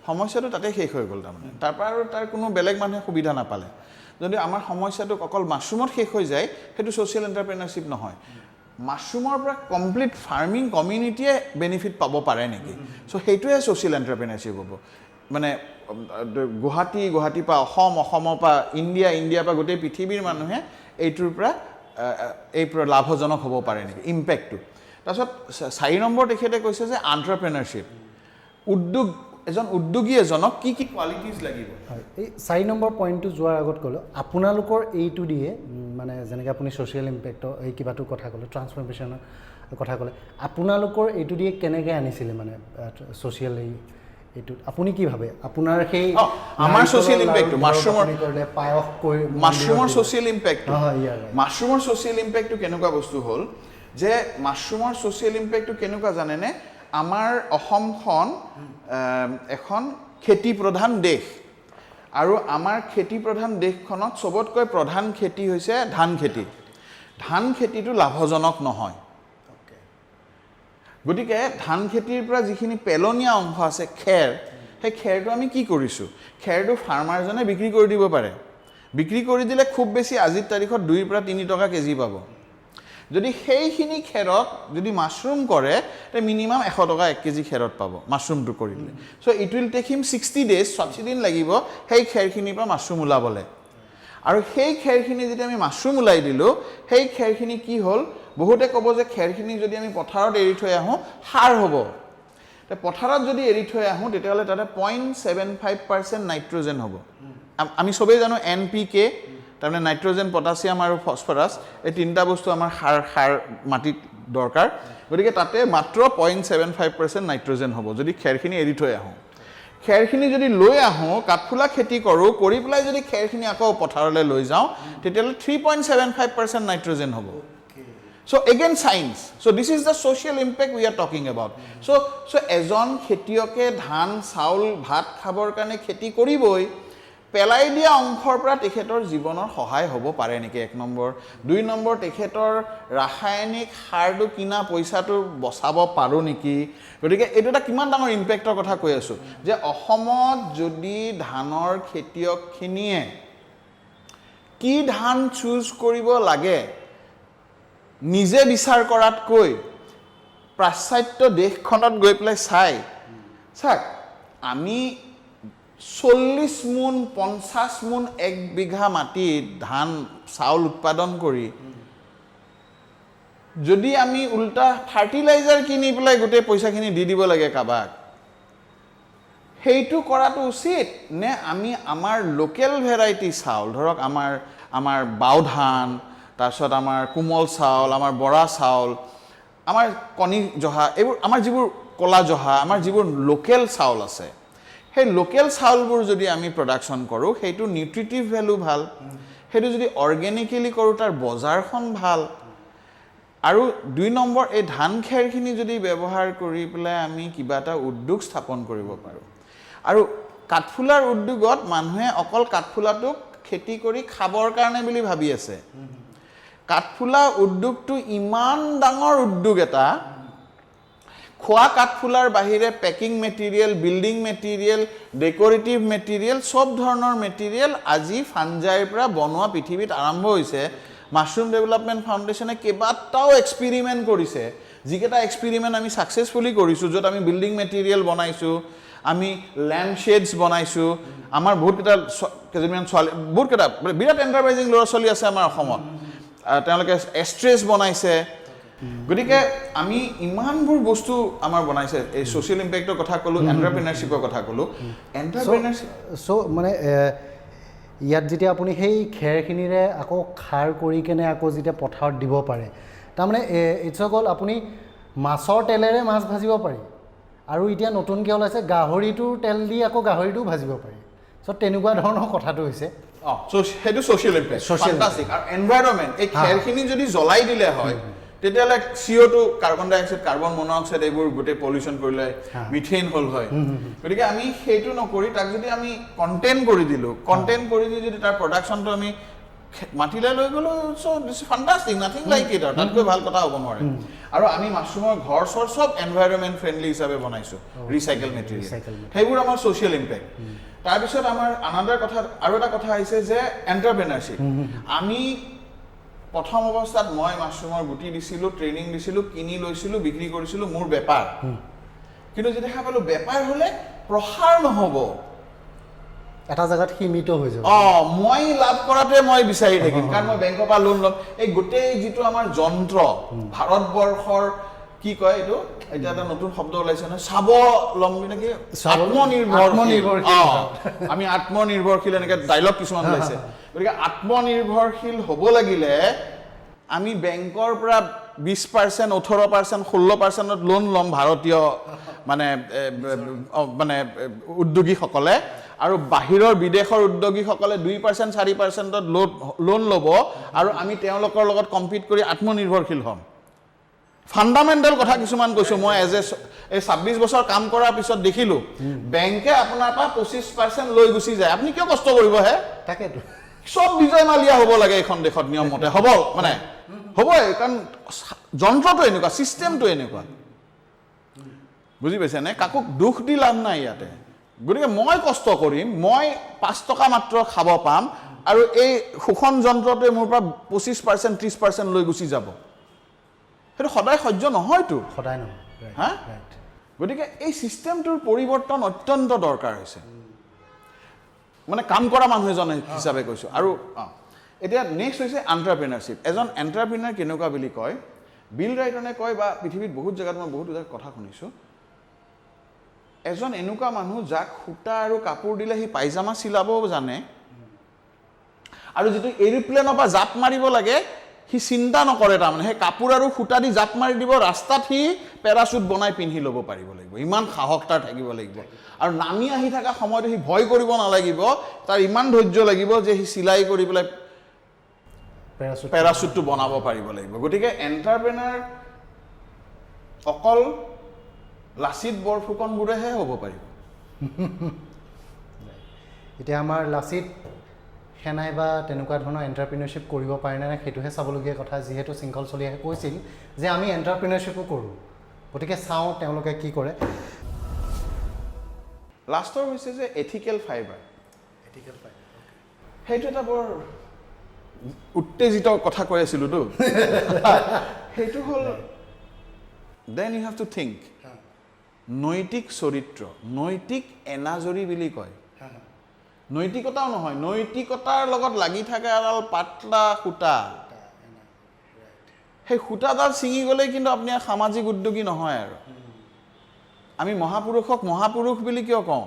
সমস্যাটো তাতে শেষ হৈ গ'ল। তাৰমানে তাৰপৰা আৰু তাৰ কোনো বেলেগ মানুহে সুবিধা নাপালে। যদি আমাৰ সমস্যাটো অকল মাছৰুমত শেষ হৈ যায়, সেইটো ছ'চিয়েল এণ্টাৰপ্ৰেনাৰশ্বিপ নহয়। মাছৰুমৰ পৰা কমপ্লিট ফাৰ্মিং কমিউনিটিয়ে বেনিফিট পাব পাৰে নেকি চ' সেইটোৱে ছ'চিয়েল এণ্টাৰপ্ৰেনাৰশ্বিপ হ'ব মানে গুৱাহাটীৰ পৰা অসমৰ পৰা ইণ্ডিয়াৰ পৰা গোটেই পৃথিৱীৰ মানুহে এইটোৰ পৰা লাভজনক হ'ব পাৰে নেকি ইম্পেক্টটো তাৰপিছত 4 নম্বৰ তেখেতে কৈছে যে এণ্টাৰপ্ৰেনাৰশ্বিপ এজন উদ্যোগী এজনক কি কোৱালিটিজ লাগিব এই 4 নম্বৰ পইণ্টটো যোৱাৰ আগত ক'লোঁ আপোনালোকৰ এইটো দিয়ে মানে যেনেকৈ আপুনি ছ'চিয়েল ইম্পেক্টৰ এই কিবাটো কথা ক'লে ট্ৰান্সফৰ্মেশ্যনৰ কথা ক'লে আপোনালোকৰ এইটো দিয়ে কেনেকৈ আনিছিলে মানে ছ'চিয়েল এইটোত আপুনি কি ভাবে আপোনাৰ সেই আমাৰ ছ'চিয়েল ইম্পেক্টটো মাছৰুমৰ ছ'চিয়েল ইম্পেক্টটো কেনেকুৱা বস্তু হ'ল যে মাছৰুমৰ ছ'চিয়েল ইম্পেক্টটো কেনেকুৱা জানেনে আমাৰ অসমখন এখন খেতি প্ৰধান দেশ আৰু আমাৰ খেতি প্ৰধান দেশখনত চবতকৈ প্ৰধান খেতি হৈছে ধান খেতিটো লাভজনক নহয় গতিকে ধান খেতিৰ পৰা যিখিনি পেলনীয়া অংশ আছে সেই খেৰটো আমি কি কৰিছোঁ খেৰটো ফাৰ্মাৰজনে বিক্ৰী কৰি দিব পাৰে বিক্ৰী কৰি দিলে খুব বেছি আজিৰ তাৰিখত 2 পৰা 3 টকা কেজি পাব যদি সেইখিনি খেৰত যদি মাছৰুম কৰে তে মিনিমাম 100 টকা 1 কেজি খেৰত পাব মাছৰুমটো কৰিলে so' it will take him 60 days 60 দিন লাগিব সেই খেৰখিনিৰ পৰা মাছৰুম ওলাবলৈ আৰু সেই খেৰখিনি যেতিয়া আমি মাছৰুম ওলাই দিলোঁ সেই খেৰখিনি কি হ'ল বহুতে ক'ব যে খেৰখিনি যদি আমি পথাৰত এৰি থৈ আহোঁ সাৰ হ'ব তে পথাৰত যদি এৰি থৈ আহোঁ তেতিয়াহ'লে তাতে 0.75% নাইট্ৰজেন হ'ব আমি সবেই জানো NPK তাৰমানে নাইট্ৰজেন পটাছিয়াম আৰু ফছফৰাছ এই তিনিটা বস্তু আমাৰ সাৰ মাটিত দৰকাৰ গতিকে তাতে মাত্ৰ 0.75% নাইট্ৰজেন হ'ব যদি খেৰখিনি এৰি থৈ আহোঁ খেৰখিনি যদি লৈ আহোঁ কাঠফুলা খেতি কৰোঁ কৰি পেলাই যদি খেৰখিনি আকৌ পথাৰলৈ লৈ যাওঁ তেতিয়াহ'লে 3.75% নাইট্ৰজেন হ'ব So again science. So this is the social impact we are talking about. So এজন খেতিয়কে ধান চাউল ভাত খাবৰ কাৰণে খেতি কৰিবই পেলাই দিয়া অংশৰ পৰা তেখেতৰ জীৱনৰ সহায় হ'ব পাৰে নেকি 1 নম্বৰ 2 নম্বৰ তেখেতৰ ৰাসায়নিক সাৰটো কিনা পইচাটো বচাব পাৰো নেকি গতিকে এইটো এটা কিমান ডাঙৰ ইম্পেক্টৰ কথা কৈ আছো যে অসমত যদি ধানৰ খেতিয়কখিনিয়ে কি ধান চুজ কৰিব লাগে নিজে বিচাৰ কৰাতকৈ প্ৰাচাত্য দেশখনত গৈ পেলাই চাই আমি 40 মোন 50 মোন 1 বিঘা মাটিত ধান চাউল উৎপাদন কৰি যদি আমি উল্টা ফাৰ্টিলাইজাৰ কিনি পেলাই গোটেই পইচাখিনি দি দিব লাগে কাবাক সেইটো কৰাটো উচিত নে আমি আমাৰ লোকেল ভেৰাইটি চাউল ধৰক আমাৰ বাও ধান তাৰছত আমাৰ কোমল চাউল আমাৰ বৰা চাউল আমাৰ কণী জহা এইবোৰ আমাৰ যিবোৰ কলা জহা আমাৰ যিবোৰ লোকেল চাউল আছে সেই লোকেল চাউলবোৰ যদি আমি প্ৰডাকশ্যন কৰোঁ সেইটো নিউট্ৰিটিভ ভ্যালু ভাল সেইটো যদি অৰ্গেনিকেলি কৰোঁ তাৰ বজাৰখন ভাল আৰু 2 নম্বৰ এই ধান খেৰখিনি যদি ব্যৱহাৰ কৰি পেলাই আমি কিবা এটা উদ্যোগ স্থাপন কৰিব পাৰোঁ আৰু কাঠফুলাৰ উদ্যোগত মানুহে অকল কাঠফুলাটোক খেতি কৰি খাবৰ কাৰণে বুলি ভাবি আছে কাঠফুলা উদ্যোগটো ইমান ডাঙৰ উদ্যোগ এটা খোৱা কাঠফুলাৰ বাহিৰে packing material building material decorative material সব ধৰণৰ মেটেৰিয়েল আজি ফাঞ্জাইৰ পৰা বনোৱা পৃথিৱীত আৰম্ভ হৈছে মাছৰুম ডেভেলপমেণ্ট ফাউণ্ডেশ্যনে কেইবাটাও এক্সপেৰিমেণ্ট কৰিছে যিকেইটা এক্সপেৰিমেণ্ট আমি ছাকচেছফুলি কৰিছোঁ য'ত আমি বিল্ডিং মেটেৰিয়েল বনাইছোঁ আমি ল্যাম্প শেডছ বনাইছোঁ আমাৰ বহুতকেইটা কেইজনমান ছোৱালী বহুতকেইটা বিৰাট এণ্টাৰপ্ৰাইজিং ল'ৰা ছোৱালী আছে আমাৰ অসমত তেওঁলোকে এষ্ট্ৰেছ বনাইছে গতিকে আমি ইমানবোৰ বস্তু আমাৰ বনাইছে এই ছ'চিয়েল ইম্পেক্টৰ কথা ক'লোঁ এণ্টাৰপ্ৰেনাৰশ্বিপৰ কথা ক'লোঁ এণ্টাৰপ্ৰেনাৰশ্বিপ মানে ইয়াত যেতিয়া আপুনি সেই খেৰখিনিৰে আকৌ খাৰ কৰি কেনে আকৌ যেতিয়া পথাৰত দিব পাৰে তাৰমানে ইটছ অকল আপুনি মাছৰ তেলেৰে মাছ ভাজিব পাৰি আৰু এতিয়া নতুনকৈ ওলাইছে গাহৰিটোৰ তেল দি আকৌ গাহৰিটোও ভাজিব পাৰি চ' তেনেকুৱা ধৰণৰ কথাটো হৈছে সেইটো ছ'চিয়েল ইম্পেক্ট ফেণ্টাষ্টিক আৰু এনভাইৰনমেণ্ট এই খেৰখিনি যদি জ্বলাই দিলে হয় তেতিয়াহ'লে CO2 কাৰ্বন ডাই অক্সাইড কাৰ্বন মন'অক্সাইড এইবোৰ গোটেই পলিউশ্যন কৰিলে মিথেন হ'ল হয় গতিকে আমি সেইটো নকৰি তাক যদি আমি কণ্টেইন কৰি দিলোঁ কণ্টেইন কৰি দি যদি তাৰ প্ৰডাকশ্যনটো আমি মাটিলৈ লৈ গ'লোঁ চ' দিছ ফেণ্টাষ্টিক নাথিং লাইক ইট আৰু তাতকৈ ভাল কথা হ'ব নোৱাৰে আৰু আমি মাছৰুমৰ ঘৰ চৰ চব এনভাইৰনমেণ্ট ফ্ৰেণ্ডলি হিচাপে বনাইছোঁ ৰিচাইকেল মেটেৰিয়েল সেইবোৰ আমাৰ ছ'চিয়েল ইম্পেক্ট তাৰপিছত আমাৰ আনাদাৰ কথা আৰু এটা কথা আহিছে যে এণ্টাৰপ্ৰেনাৰশ্বিপ আমি প্ৰথম অৱস্থাত মই মাছৰুমৰ গুটি দিছিলোঁ, ট্ৰেইনিং দিছিলোঁ, কিনি লৈছিলোঁ, বিক্ৰী কৰিছিলোঁ, মোৰ বেপাৰ। কিন্তু যেতিয়া দেখা পালোঁ বেপাৰ হ'লে প্ৰসাৰ নহ'ব, এটা জেগাত সীমিত হৈ যাব। মই লাভ কৰাতে মই বিচাৰি থাকিম, কাৰণ মই বেংকৰ পৰা লোন ল'ম। এই গোটেই যিটো আমাৰ যন্ত্ৰ, ভাৰতবৰ্ষৰ কি কয় এইটো, এতিয়া এটা নতুন শব্দ ওলাইছে নহয়, স্বাৱলম্বী নেকি, আমি আত্মনিৰ্ভৰশীল, এনেকৈ ডাইলগ কিছুমান ওলাইছে। গতিকে আত্মনিৰ্ভৰশীল হ'ব লাগিলে আমি বেংকৰ পৰা 20%, 18%, 16%ত লোন ল'ম ভাৰতীয় মানে উদ্যোগীসকলে, আৰু বাহিৰৰ বিদেশৰ উদ্যোগীসকলে 2%, 4%ত লোন ল'ব, আৰু আমি তেওঁলোকৰ লগত কম্পিট কৰি আত্মনিৰ্ভৰশীল হ'ম। ফাণ্ডামেণ্টেল কথা কিছুমান কৈছোঁ মই। এই 26 বছৰ কাম কৰাৰ পিছত দেখিলোঁ বেংকে আপোনাৰ পৰা 25% লৈ গুচি যায়। আপুনি কিয় কষ্ট কৰিব হে? তাকেতো চব বিজয় মালিয়া হ'ব লাগে এইখন দেশত, নিয়ম মতে হ'ব, মানে হ'বই, কাৰণ যন্ত্ৰটো এনেকুৱা, ছিষ্টেমটো এনেকুৱা, বুজি পাইছেনে? কাকো দুখ দি লাভ নাই ইয়াতে। গতিকে মই কষ্ট কৰিম, মই 5 টকা মাত্ৰ খাব পাম, আৰু এই শোষণ যন্ত্ৰটোৱে মোৰ পৰা 25%, 30% লৈ গুচি যাব। সেইটো সদায় সহ্য নহয়তো, সদায় নহয়। হা? গতিকে এই ছিষ্টেমটোৰ পৰিৱৰ্তন অত্যন্ত দৰকাৰ হৈছে, মানে কাম কৰা মানুহ এজন হিচাপে কৈছোঁ। আৰু এতিয়া নেক্সট হৈছে এণ্টাৰপ্ৰিনাৰশ্বিপ। এজন এণ্টাৰপ্ৰিনাৰ কেনেকুৱা বুলি কয়, বিল ৰাইটনে কয়, বা পৃথিৱীত বহুত জেগাত মই বহুত জেগাত কথা শুনিছোঁ, এজন এনেকুৱা মানুহ যাক সূতা আৰু কাপোৰ দিলে সি পাইজামা চিলাবও জানে, আৰু যিটো এৰোপ্লেনৰ পৰা জাপ মাৰিব লাগে সি চিন্তা নকৰে, তাৰমানে সেই কাপোৰ আৰু সূতা দি জাপ মাৰি দিব, ৰাস্তাত সি পেৰাচুট বনাই পিন্ধি ল'ব পাৰিব লাগিব, ইমান সাহস তাৰ থাকিব লাগিব। আৰু নামি আহি থকা সময়তো সি ভয় কৰিব নালাগিব, তাৰ ইমান ধৈৰ্য লাগিব যে সি চিলাই কৰি পেলাই পেৰাচুটটো বনাব পাৰিব লাগিব। গতিকে এণ্টাৰপ্ৰেনাৰ অকল লাচিত বৰফুকনবোৰেহে হ'ব পাৰিব। এতিয়া আমাৰ লাচিত সেনাই বা তেনেকুৱা ধৰণৰ এণ্টাৰপ্ৰিনাৰশ্বিপ কৰিব পাৰে নে নাই সেইটোহে চাবলগীয়া কথা। যিহেতু শৃংখল চলিয়াই কৈছিল যে আমি এণ্টাৰপ্ৰিনাৰশ্বিপো কৰোঁ, গতিকে চাওঁ তেওঁলোকে কি কৰে। লাষ্টৰ হৈছে যে এথিকেল ফাইবাৰ। সেইটো এটা বৰ উত্তেজিত কথা কৈ আছিলোঁতো। সেইটো হ'ল then you have to think, নৈতিক চৰিত্ৰ, নৈতিক এনাজৰী বুলি কয়। নৈতিকতাও নহয়, নৈতিকতাৰ লগত লাগি থাকে এডাল পাতলা সূতা। সেই সূতাডাল ছিঙি গ'লেই কিন্তু আপুনি সামাজিক উদ্যোগী নহয়। আৰু আমি মহাপুৰুষক মহাপুৰুষ বুলি কিয় কওঁ?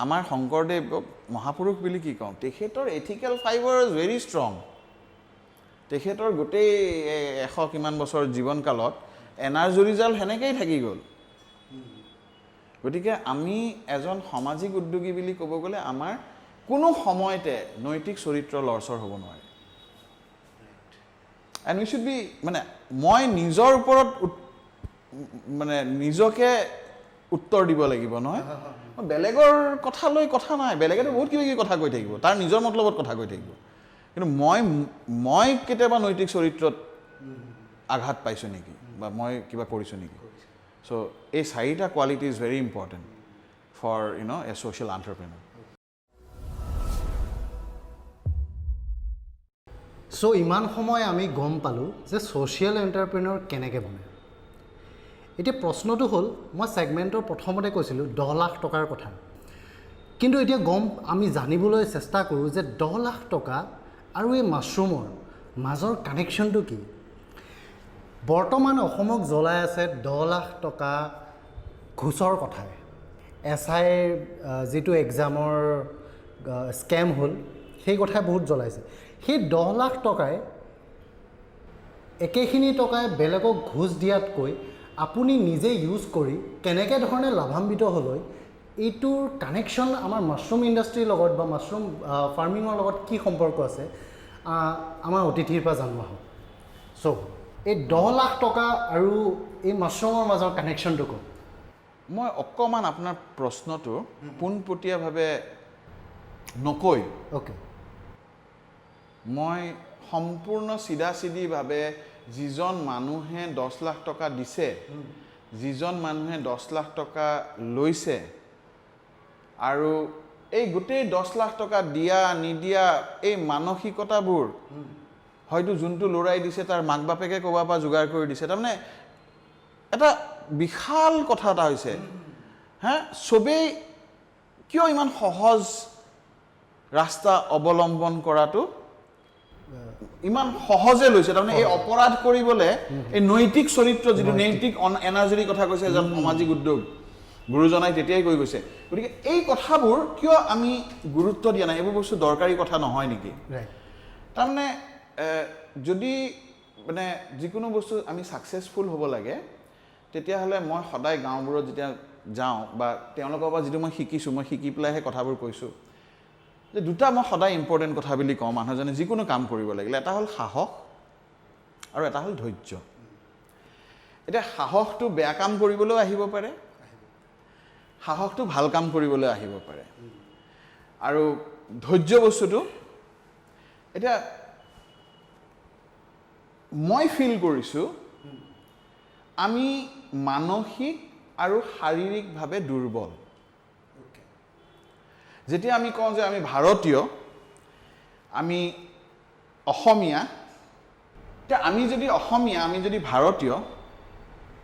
আমাৰ শংকৰদেৱক মহাপুৰুষ বুলি কি কওঁ? তেখেতৰ ethical fibre is very strong. তেখেতৰ গোটেই 100 কিমান বছৰ জীৱনকালত এনাজৰীডাল সেনেকেই থাকি গ'ল। গতিকে আমি এজন সামাজিক উদ্যোগী বুলি ক'ব গ'লে আমাৰ কোনো সময়তে নৈতিক চৰিত্ৰ লৰচৰ হ'ব নোৱাৰে। এণ্ড উই শুড বি, মানে মই নিজৰ ওপৰত মানে নিজকে উত্তৰ দিব লাগিব, নহয় বেলেগৰ কথা লৈ কথা নাই। বেলেগেতো বহুত কিবা কিবি কথা কৈ থাকিব, তাৰ নিজৰ মতলবত কথা কৈ থাকিব, কিন্তু মই কেতিয়াবা নৈতিক চৰিত্ৰত আঘাত পাইছোঁ নেকি, বা মই কিবা কৰিছোঁ নেকি? চ' এই 4টা quality is very important for a social entrepreneur. So' ইমান সময় আমি গম পালোঁ যে ছ'চিয়েল এণ্টাৰপ্ৰেনাৰ কেনেকৈ বনে। এতিয়া প্ৰশ্নটো হ'ল, মই ছেগমেণ্টৰ প্ৰথমতে কৈছিলোঁ 10 লাখ টকাৰ কথা, কিন্তু এতিয়া আমি জানিবলৈ চেষ্টা কৰোঁ যে 10 লাখ টকা আৰু এই মাছৰুমৰ মাজৰ কানেকশ্যনটো কি। বৰ্তমান অসমক জ্বলাই আছে 10 লাখ টকা ঘোচৰ কথাই। SIৰ যিটো এক্সামৰ স্কেম হ'ল সেই কথাই বহুত জ্বলাইছে। সেই 10 লাখ টকাই একেখিনি টকাই বেলেগক ঘোচ দিয়াতকৈ আপুনি নিজে ইউজ কৰি কেনেকৈ ধৰণে লাভান্বিত হ'লৈ, এইটোৰ কানেকশ্যন আমাৰ মাছৰুম ইণ্ডাষ্ট্ৰীৰ লগত বা মাছৰুম ফাৰ্মিঙৰ লগত কি সম্পৰ্ক আছে, আমাৰ অতিথিৰ পৰা জানোৱা হ'ল। চ' এই 10 লাখ টকা আৰু এই মাছৰুমৰ মাজৰ কানেকশ্যনটো ক'ত? মই অকণমান আপোনাৰ প্ৰশ্নটো পোনপটীয়াভাৱে নকৈ মই সম্পূৰ্ণ চিধাচিধিভাৱে যিজন মানুহে 10 লাখ টকা দিছে, যিজন মানুহে 10 লাখ টকা লৈছে, আৰু এই গোটেই 10 লাখ টকা দিয়া নিদিয়া এই মানসিকতাবোৰ হয়তো যোনটো ল'ৰাই দিছে তাৰ মাক বাপেকে ক'ৰবাৰ পৰা যোগাৰ কৰি দিছে তাৰমানে এটা বিশাল কথা এটা হৈছে হা চবেই কিয় ইমান সহজ ৰাস্তা অৱলম্বন কৰাটো ইমান সহজে লৈছে তাৰমানে এই অপৰাধ কৰিবলৈ এই নৈতিক চৰিত্ৰ যিটো নৈতিক এনাৰ্জিৰ কথা কৈছে এজন সামাজিক উদ্যোগ গুৰুজনাই তেতিয়াই কৈ গৈছে গতিকে এই কথাবোৰ কিয় আমি গুৰুত্ব দিয়া নাই এইবোৰ বস্তু দৰকাৰী কথা নহয় নেকি তাৰমানে যদি মানে যিকোনো বস্তু আমি ছাকচেছফুল হ'ব লাগে তেতিয়াহ'লে মই সদায় গাঁওবোৰত যেতিয়া যাওঁ বা তেওঁলোকৰ পৰা যিটো মই শিকিছোঁ মই শিকি পেলাইহে কথাবোৰ কৈছোঁ যে দুটা মই সদায় ইম্পৰ্টেণ্ট কথা বুলি কওঁ মানুহজনে যিকোনো কাম কৰিব লাগিলে এটা হ'ল সাহস আৰু এটা হ'ল ধৈৰ্য এতিয়া সাহসটো বেয়া কাম কৰিবলৈও আহিব পাৰে সাহসটো ভাল কাম কৰিবলৈ আহিব পাৰে আৰু ধৈৰ্য বস্তুটো এতিয়া মই ফিল কৰিছোঁ আমি মানসিক আৰু শাৰীৰিকভাৱে দুৰ্বল যেতিয়া আমি কওঁ যে আমি ভাৰতীয় আমি অসমীয়া এতিয়া আমি যদি অসমীয়া আমি যদি ভাৰতীয়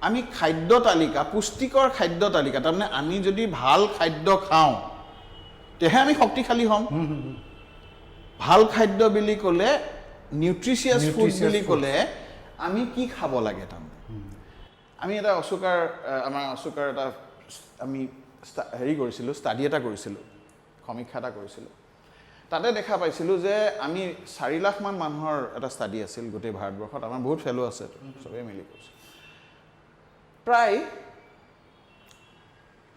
আমি খাদ্য তালিকা পুষ্টিকৰ খাদ্য তালিকা তাৰমানে আমি যদি ভাল খাদ্য খাওঁ তেহে আমি শক্তিশালী হ'ম ভাল খাদ্য বুলি ক'লে নিউট্ৰিচিয়াছ ফুড বুলি ক'লে আমি কি খাব লাগে তাৰমানে আমি এটা আমাৰ অশোকাৰ এটা আমি হেৰি কৰিছিলোঁ ষ্টাডি এটা কৰিছিলোঁ সমীক্ষা এটা কৰিছিলোঁ তাতে দেখা পাইছিলোঁ যে আমি 4 লাখমান মানুহৰ এটা ষ্টাডি আছিল গোটেই ভাৰতবৰ্ষত আমাৰ বহুত ফেলো আছে চবেই মিলি কৰিছে প্ৰায়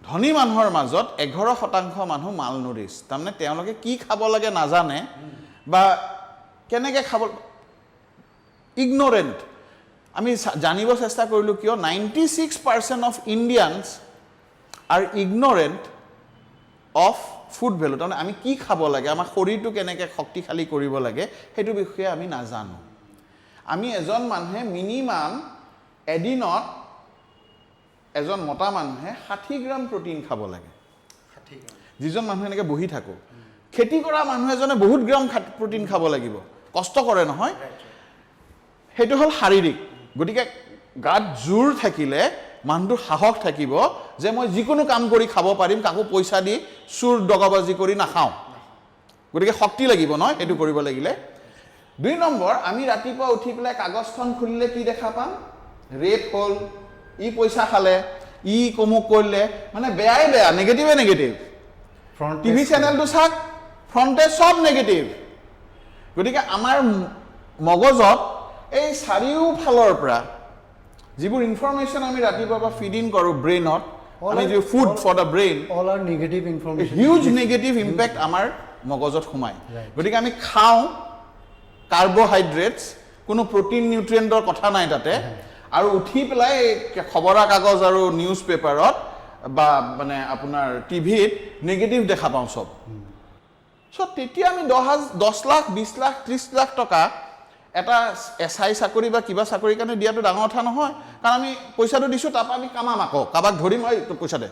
ধনী মানুহৰ মাজত 11% মানুহ মালনুৰিছ তাৰমানে তেওঁলোকে কি খাব লাগে নাজানে বা কেনেকৈ খাব ইগনৰেণ্ট আমি জানিব চেষ্টা কৰিলোঁ কিয় 96% of Indians are ignorant of food value তাৰমানে আমি কি খাব লাগে আমাৰ শৰীৰটো কেনেকৈ শক্তিশালী কৰিব লাগে সেইটো বিষয়ে আমি নাজানো আমি এজন মানুহে মিনিমাম এদিনত এজন মতা মানুহে 60 গ্ৰাম প্ৰটিন খাব লাগে যিজন মানুহ এনেকৈ বহি থাকোঁ খেতি কৰা মানুহ এজনে বহুত গ্ৰাম প্ৰটিন খাব লাগিব কষ্ট কৰে নহয় সেইটো হ'ল শাৰীৰিক গতিকে গাত জোৰ থাকিলে মানুহটোৰ সাহস থাকিব যে মই যিকোনো কাম কৰি খাব পাৰিম কাকো পইচা দি চুৰ দগাবাজি কৰি নাখাওঁ গতিকে শক্তি লাগিব নহয় সেইটো কৰিব লাগিলে 2 নম্বৰ আমি ৰাতিপুৱা উঠি পেলাই কাগজখন খুলিলে কি দেখা পাম ৰেপ হ'ল ই পইচা খালে ই কমুক কৰিলে মানে বেয়াই বেয়া নেগেটিভে নেগেটিভ টিভি চেনেলটো চাওক ফ্ৰণ্টে চব নেগেটিভ গতিকে আমাৰ মগজত এই চাৰিওফালৰ পৰা যিবোৰ ইনফৰমেশ্যন আমি ৰাতিপুৱাৰ পৰা ফিড ইন কৰোঁ ব্ৰেইনত আমি যিটো food for the brain all are negative information huge negative impact আমাৰ মগজত সোমায় গতিকে আমি খাওঁ কাৰ্বহাইড্ৰেটছ কোনো প্ৰটিন নিউট্ৰিয়েণ্টৰ কথা নাই তাতে আৰু উঠি পেলাই খবৰা কাগজ আৰু নিউজ পেপাৰত বা মানে আপোনাৰ টিভিত নেগেটিভ দেখা পাওঁ চব চ' তেতিয়া আমি 10 লাখ 20 লাখ 30 লাখ টকা এটা SI চাকৰি বা কিবা চাকৰিৰ কাৰণে দিয়াটো ডাঙৰ কথা নহয় কাৰণ আমি পইচাটো দিছোঁ তাৰপৰা আমি কামাম আকৌ কাৰোবাক ধৰিম এই পইচা দে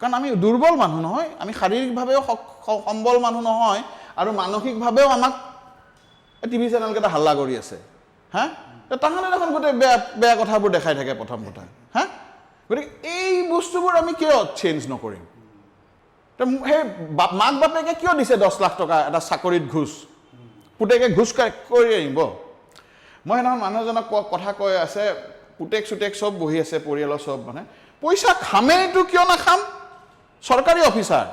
কাৰণ আমি দুৰ্বল মানুহ নহয় আমি শাৰীৰিকভাৱেও সম্বল মানুহ নহয় আৰু মানসিকভাৱেও আমাক টিভি চেনেলকেইটা হাল্লা কৰি আছে হা তাহাঁতে দেখোন গোটেই বেয়া বেয়া কথাবোৰ দেখাই থাকে প্ৰথম কথা হা গতিকে এই বস্তুবোৰ আমি কিয় চেঞ্জ নকৰিম সেই মাক বাপেকে কিয় দিছে 10 লাখ টকা এটা চাকৰিত ঘোষ পুতেকে ঘোষ কৰি আহিব মই সেইদিনাখন মানুহ এজনক কথা কৈ আছে পুতেক চুতেক চব বহি আছে পৰিয়ালৰ চব মানে পইচা খামেইটো কিয় নাখাম চৰকাৰী অফিচাৰ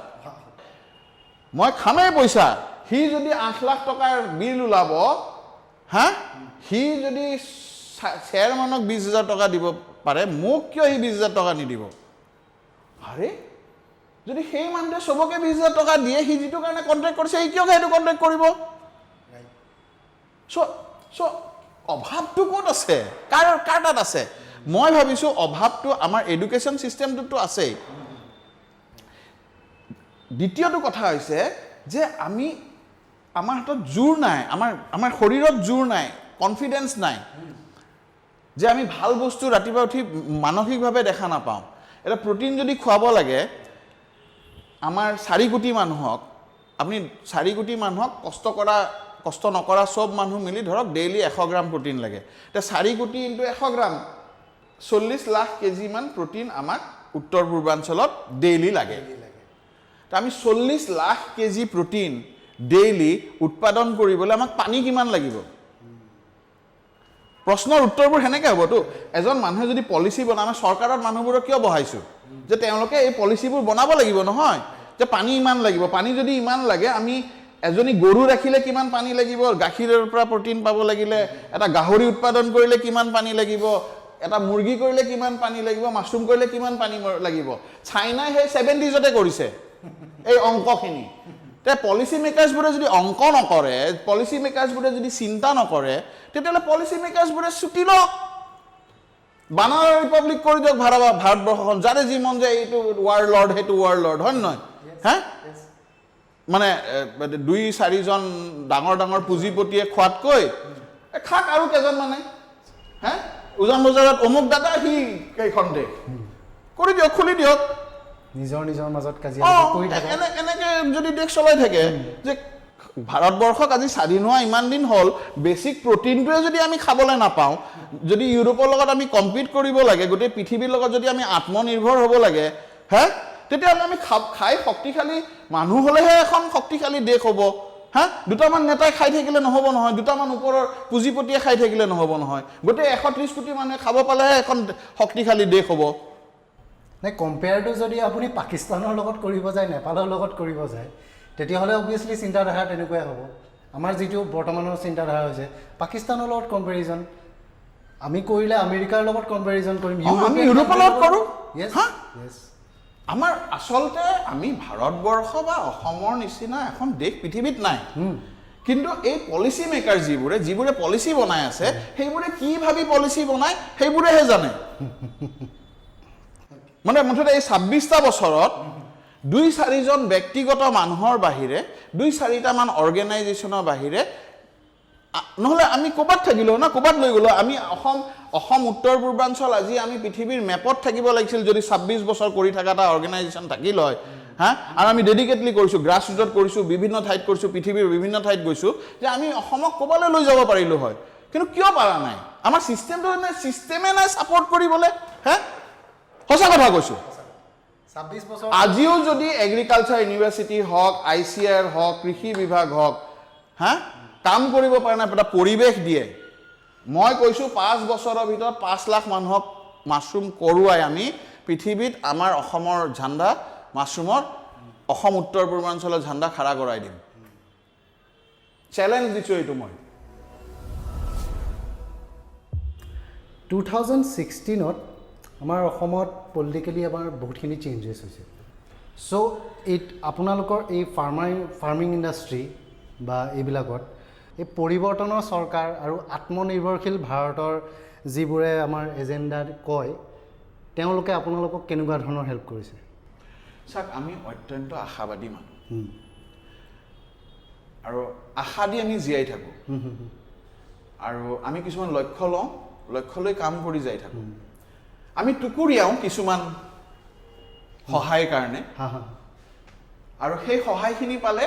মই খামেই পইচা সি যদি 8 লাখ টকাৰ বিল ওলাব হা সি যদি চেয়াৰমেনক 20,000 টকা দিব পাৰে মোক কিয় সি 20,000 টকা নিদিব আৰে যদি সেই মানুহটোৱে চবকে 20,000 টকা দিয়ে সি যিটো কাৰণে কণ্ট্ৰেক্ট কৰিছে সি কিয় সেইটো কণ্ট্ৰেক্ট কৰিব চ' অভাৱটো ক'ত আছে কাৰ তাত আছে মই ভাবিছোঁ অভাৱটো আমাৰ এডুকেশ্যন ছিষ্টেমটোতো আছেই দ্বিতীয়টো কথা হৈছে যে আমাৰ হাতত জোৰ নাই আমাৰ শৰীৰত জোৰ নাই কনফিডেন্স নাই যে আমি ভাল বস্তু ৰাতিপুৱা উঠি মানসিকভাৱে দেখা নাপাওঁ এটা প্ৰটিন যদি খুৱাব লাগে আমাৰ 4 কোটি মানুহক আপুনি 4 কোটি মানুহক কষ্ট নকৰা সব মানুহ মিলি ধৰক ডেইলি 100 গ্ৰাম প্ৰটিন লাগে তে 4 কোটি ইনটু 100 গ্ৰাম 40 লাখ কেজি মান প্ৰটিন আমাক উত্তৰ পূৰ্বাঞ্চলত ডেইলি লাগে তে আমি 40 লাখ কেজি প্ৰটিন ডেইলি উৎপাদন কৰিবলৈ আমাক পানী কিমান লাগিব প্ৰশ্নৰ উত্তৰবোৰ হেনেকে হ'বতো এজন মানুহে যদি পলিচি বনায় চৰকাৰৰ মানুহবোৰক কিয় বহাইছো যে তেওঁলোকে এই পলিচিবোৰ বনাব লাগিব নহয় যে পানী ইমান লাগিব পানী যদি ইমান লাগে আমি এজনী গৰু ৰাখিলে কিমান পানী লাগিব গাখীৰৰ পৰা প্ৰটিন পাব লাগিলে এটা গাহৰি উৎপাদন কৰিলে কিমান পানী লাগিব এটা মুৰ্গী কৰিলে কিমান পানী লাগিব মাছৰুম কৰিলে কিমান পানী লাগিব চাইনাই হে 70জতে কৰিছে এই অংকখিনি তে পলিচি মেকাৰ্ছবোৰে যদি অংক নকৰে পলিচি মেকাৰ্ছবোৰে যদি চিন্তা নকৰে তেতিয়াহ'লে পলিচি মেকাৰ্ছবোৰে ছুটি লওক বানানা ৰিপাব্লিক কৰি দিয়ক ভাৰতবৰ্ষখন যাৰে যি মন যায় এইটো ৱাৰ লৰ্ড সেইটো ৱাৰ লৰ্ড হয় নহয় হা মানে 2-4 জন ডাঙৰ ডাঙৰ পুঁজিপতিয়ে খোৱাতকৈ খাক আৰু কেজন মানে হা উজান বজাৰত অমুক দাদা সি কেইখন দেশ কৰি দিয়ক খুলি দিয়ক নিজৰ মাজত কাজিয়া কৰি থাকে এনেকে যদি দেশ চলাই থাকে যে ভাৰতবৰ্ষক আজি স্বাধীন হোৱা ইমান দিন হ'ল বেসিক প্ৰটিনটোৱে যদি আমি খাবলৈ নাপাওঁ যদি ইউৰোপৰ লগত আমি কম্পিট কৰিব লাগে গোটেই পৃথিৱীৰ লগত যদি আমি আত্মনিৰ্ভৰ হ'ব লাগে হা তেতিয়াহ'লে আমি খাই শক্তিশালী মানুহ হ'লেহে এখন শক্তিশালী দেশ হ'ব হা দুটামান নেতাই খাই থাকিলে নহ'ব নহয় দুটামান ওপৰৰ পুঁজিপতিয়ে খাই থাকিলে নহ'ব নহয় গোটেই 130 কোটি মানুহে খাব পালেহে এখন শক্তিশালী দেশ হ'ব নাই কম্পেয়াৰটো যদি আপুনি পাকিস্তানৰ লগত কৰিব যায় নেপালৰ লগত কৰিব যায় তেতিয়াহ'লে অবভিয়াছলি চিন্তাধাৰা তেনেকুৱাই হ'ব আমাৰ যিটো বৰ্তমানৰ চিন্তাধাৰা হৈছে পাকিস্তানৰ লগত কম্পেৰিজন আমি কৰিলে আমেৰিকাৰ লগত কম্পেৰিজন কৰিম আমি ইউৰোপৰ লগত কৰোঁ ইয়েছ আমাৰ আচলতে আমি ভাৰতবৰ্ষ বা অসমৰ নিচিনা এখন দেশ পৃথিৱীত নাই কিন্তু এই পলিচি মেকাৰ যিবোৰে পলিচি বনাই আছে সেইবোৰে কি ভাবি পলিচি বনায় সেইবোৰেহে জানে মানে মুঠতে এই 26টা বছৰত 2-4 জন ব্যক্তিগত মানুহৰ বাহিৰে 2-4টা মান অৰ্গেনাইজেশ্যনৰ বাহিৰে নহ'লে আমি ক'বাত থাকিলো না ক'বাত লৈ গ'লো আমি অসম উত্তৰ পূৰ্বাঞ্চল আজি আমি পৃথিৱীৰ মেপত থাকিব লাগিছিল যদি 26 বছৰ কৰি থকা এটা অৰ্গেনাইজেশ্যন থাকিল হয় হা আৰু আমি ডেডিকেটলি কৰিছোঁ গ্ৰাছ ৰুটত কৰিছোঁ বিভিন্ন ঠাইত কৰিছোঁ পৃথিৱীৰ বিভিন্ন ঠাইত গৈছোঁ যে আমি অসমক ক'বালৈ লৈ যাব পাৰিলো হয় কিন্তু কিয় পাৰা নাই আমাৰ চিষ্টেমে নাই ছাপোৰ্ট কৰিবলৈ হা সঁচা কথা কৈছোঁ 26 বছৰ আজিও যদি এগ্ৰিকালচাৰ ইউনিভাৰ্চিটি হওক ICAR হওক কৃষি বিভাগ হওক হা কাম কৰিব পাৰে না এটা পৰিৱেশ দিয়ে মই কৈছোঁ 5 বছৰৰ ভিতৰত 5 লাখ মানুহক মাছৰুম কৰোৱাই আমি পৃথিৱীত আমাৰ অসমৰ ঝাণ্ডা মাছৰুমৰ অসম উত্তৰ পূৰ্বাঞ্চলৰ ঝাণ্ডা খাৰা কৰাই দিম চ্যালেঞ্জ দিছোঁ এইটো মই 2016ত আমাৰ অসমত পলিটিকেলি আমাৰ বহুতখিনি চেঞ্জেছ হৈছে চ' আপোনালোকৰ এই ফাৰ্মিং ইণ্ডাষ্ট্ৰী বা এইবিলাকত এই পৰিৱৰ্তনৰ চৰকাৰ আৰু আত্মনিৰ্ভৰশীল ভাৰতৰ যিবোৰে আমাৰ এজেণ্ডা কয় তেওঁলোকে আপোনালোকক কেনেকুৱা ধৰণৰ হেল্প কৰিছে চাওক আমি অত্যন্ত আশাবাদী মানুহ আৰু আশা দি আমি জীয়াই থাকোঁ আৰু আমি কিছুমান লক্ষ্য লওঁ লক্ষ্য লৈ কাম কৰি যাই থাকোঁ আমি টুকুৰিয়াওঁ কিছুমান সহায়ৰ কাৰণে আৰু সেই সহায়খিনি পালে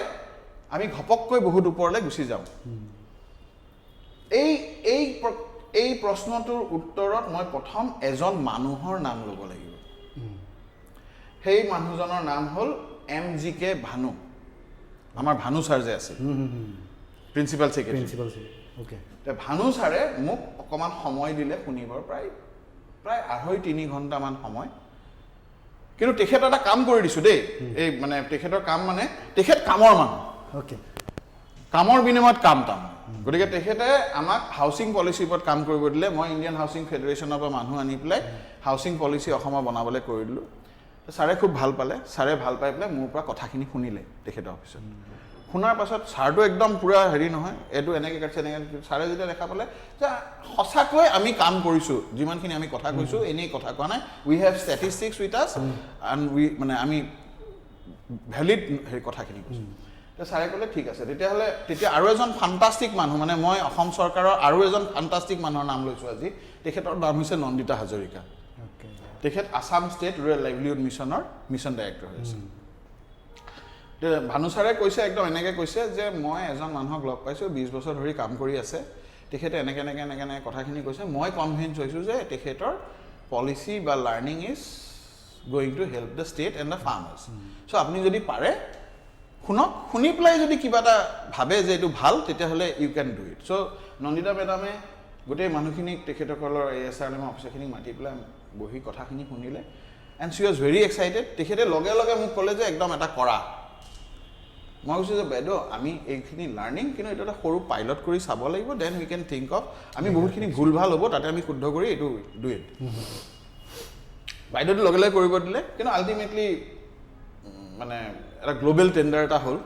আমি ঘপককৈ বহুত ওপৰলৈ গুচি যাওঁ এই প্ৰশ্নটোৰ উত্তৰত মই প্ৰথম এজন মানুহৰ নাম ল'ব লাগিব সেই মানুহজনৰ নাম হ'ল MGK ভানু আমাৰ ভানু ছাৰ যে আছে প্ৰিন্সিপাল ছেক্ৰেটাৰী ওকে ভানু ছাৰে মোক অকণমান সময় দিলে শুনিবৰ প্ৰায় 2.5-3 ঘণ্টামান সময় কিন্তু তেখেত এটা কাম কৰি দিছোঁ দেই এই মানে তেখেতৰ কাম মানে তেখেত কামৰ মানুহ ওকে কামৰ বিনিময়ত কাম গতিকে তেখেতে আমাক হাউচিং পলিচিৰ ওপৰত কাম কৰিব দিলে মই ইণ্ডিয়ান হাউচিং ফেডাৰেশ্যনৰ পৰা মানুহ আনি পেলাই হাউচিং পলিচি অসমৰ বনাবলৈ কৰি দিলোঁ ছাৰে খুব ভাল পালে ছাৰে ভাল পাই পেলাই মোৰ পৰা কথাখিনি শুনিলে তেখেতৰ অফিচত শুনাৰ পাছত ছাৰটো একদম পুৰা হেৰি নহয় এইটো এনেকৈ কাটছে এনেকৈ ছাৰে যেতিয়া দেখা পালে যে সঁচাকৈ আমি কাম কৰিছোঁ যিমানখিনি আমি কথা কৈছোঁ এনেই কথা কোৱা নাই উই হেভ ষ্টেটিষ্টিক্স উইথ আছ এণ্ড মানে আমি ভেলিড সেই কথাখিনি কৈছোঁ ছাৰে ক'লে ঠিক আছে তেতিয়া আৰু এজন ফাণ্টাষ্টিক মানুহ মানে মই অসম চৰকাৰৰ আৰু এজন ফাণ্টাষ্টিক মানুহৰ নাম লৈছোঁ আজি তেখেতৰ নাম হৈছে নন্দিতা হাজৰিকা তেখেত আছাম ষ্টেট ৰুৰেল লাইভলিহুড মিছনৰ মিছন ডাইৰেক্টৰ হৈ আছে ভানু ছাৰে কৈছে একদম এনেকৈ কৈছে যে মই এজন মানুহক লগ পাইছোঁ 20 বছৰ ধৰি কাম কৰি আছে তেখেতে এনেকৈ কথাখিনি কৈছে মই কনভিন্স হৈছোঁ যে তেখেতৰ পলিচি বা learning is going to help the state and the farmers so' আপুনি যদি পাৰে শুনক শুনি পেলাই যদি কিবা এটা ভাবে যে এইটো ভাল তেতিয়াহ'লে ইউ কেন ডু ইট চ' নন্দিতা মেডামে গোটেই মানুহখিনিক তেখেতসকলৰ ASRM অফিচাৰখিনিক মাতি পেলাই বহি কথাখিনি শুনিলে and Shi was very excited তেখেতে লগে লগে মোক ক'লে যে একদম এটা কৰা মই কৈছোঁ যে বাইদেউ আমি এইখিনি লাৰ্ণিং কিন্তু এইটো এটা সৰু পাইলট কৰি চাব লাগিব then we can think of আমি বহুতখিনি ভুল ভাল হ'ব তাতে আমি শুদ্ধ কৰি এইটো ডু ইট বাইদেউটো লগে লগে কৰিব দিলে কিন্তু আল্টিমেটলি মানে এটা গ্ল'বেল টেণ্ডাৰ এটা হ'ল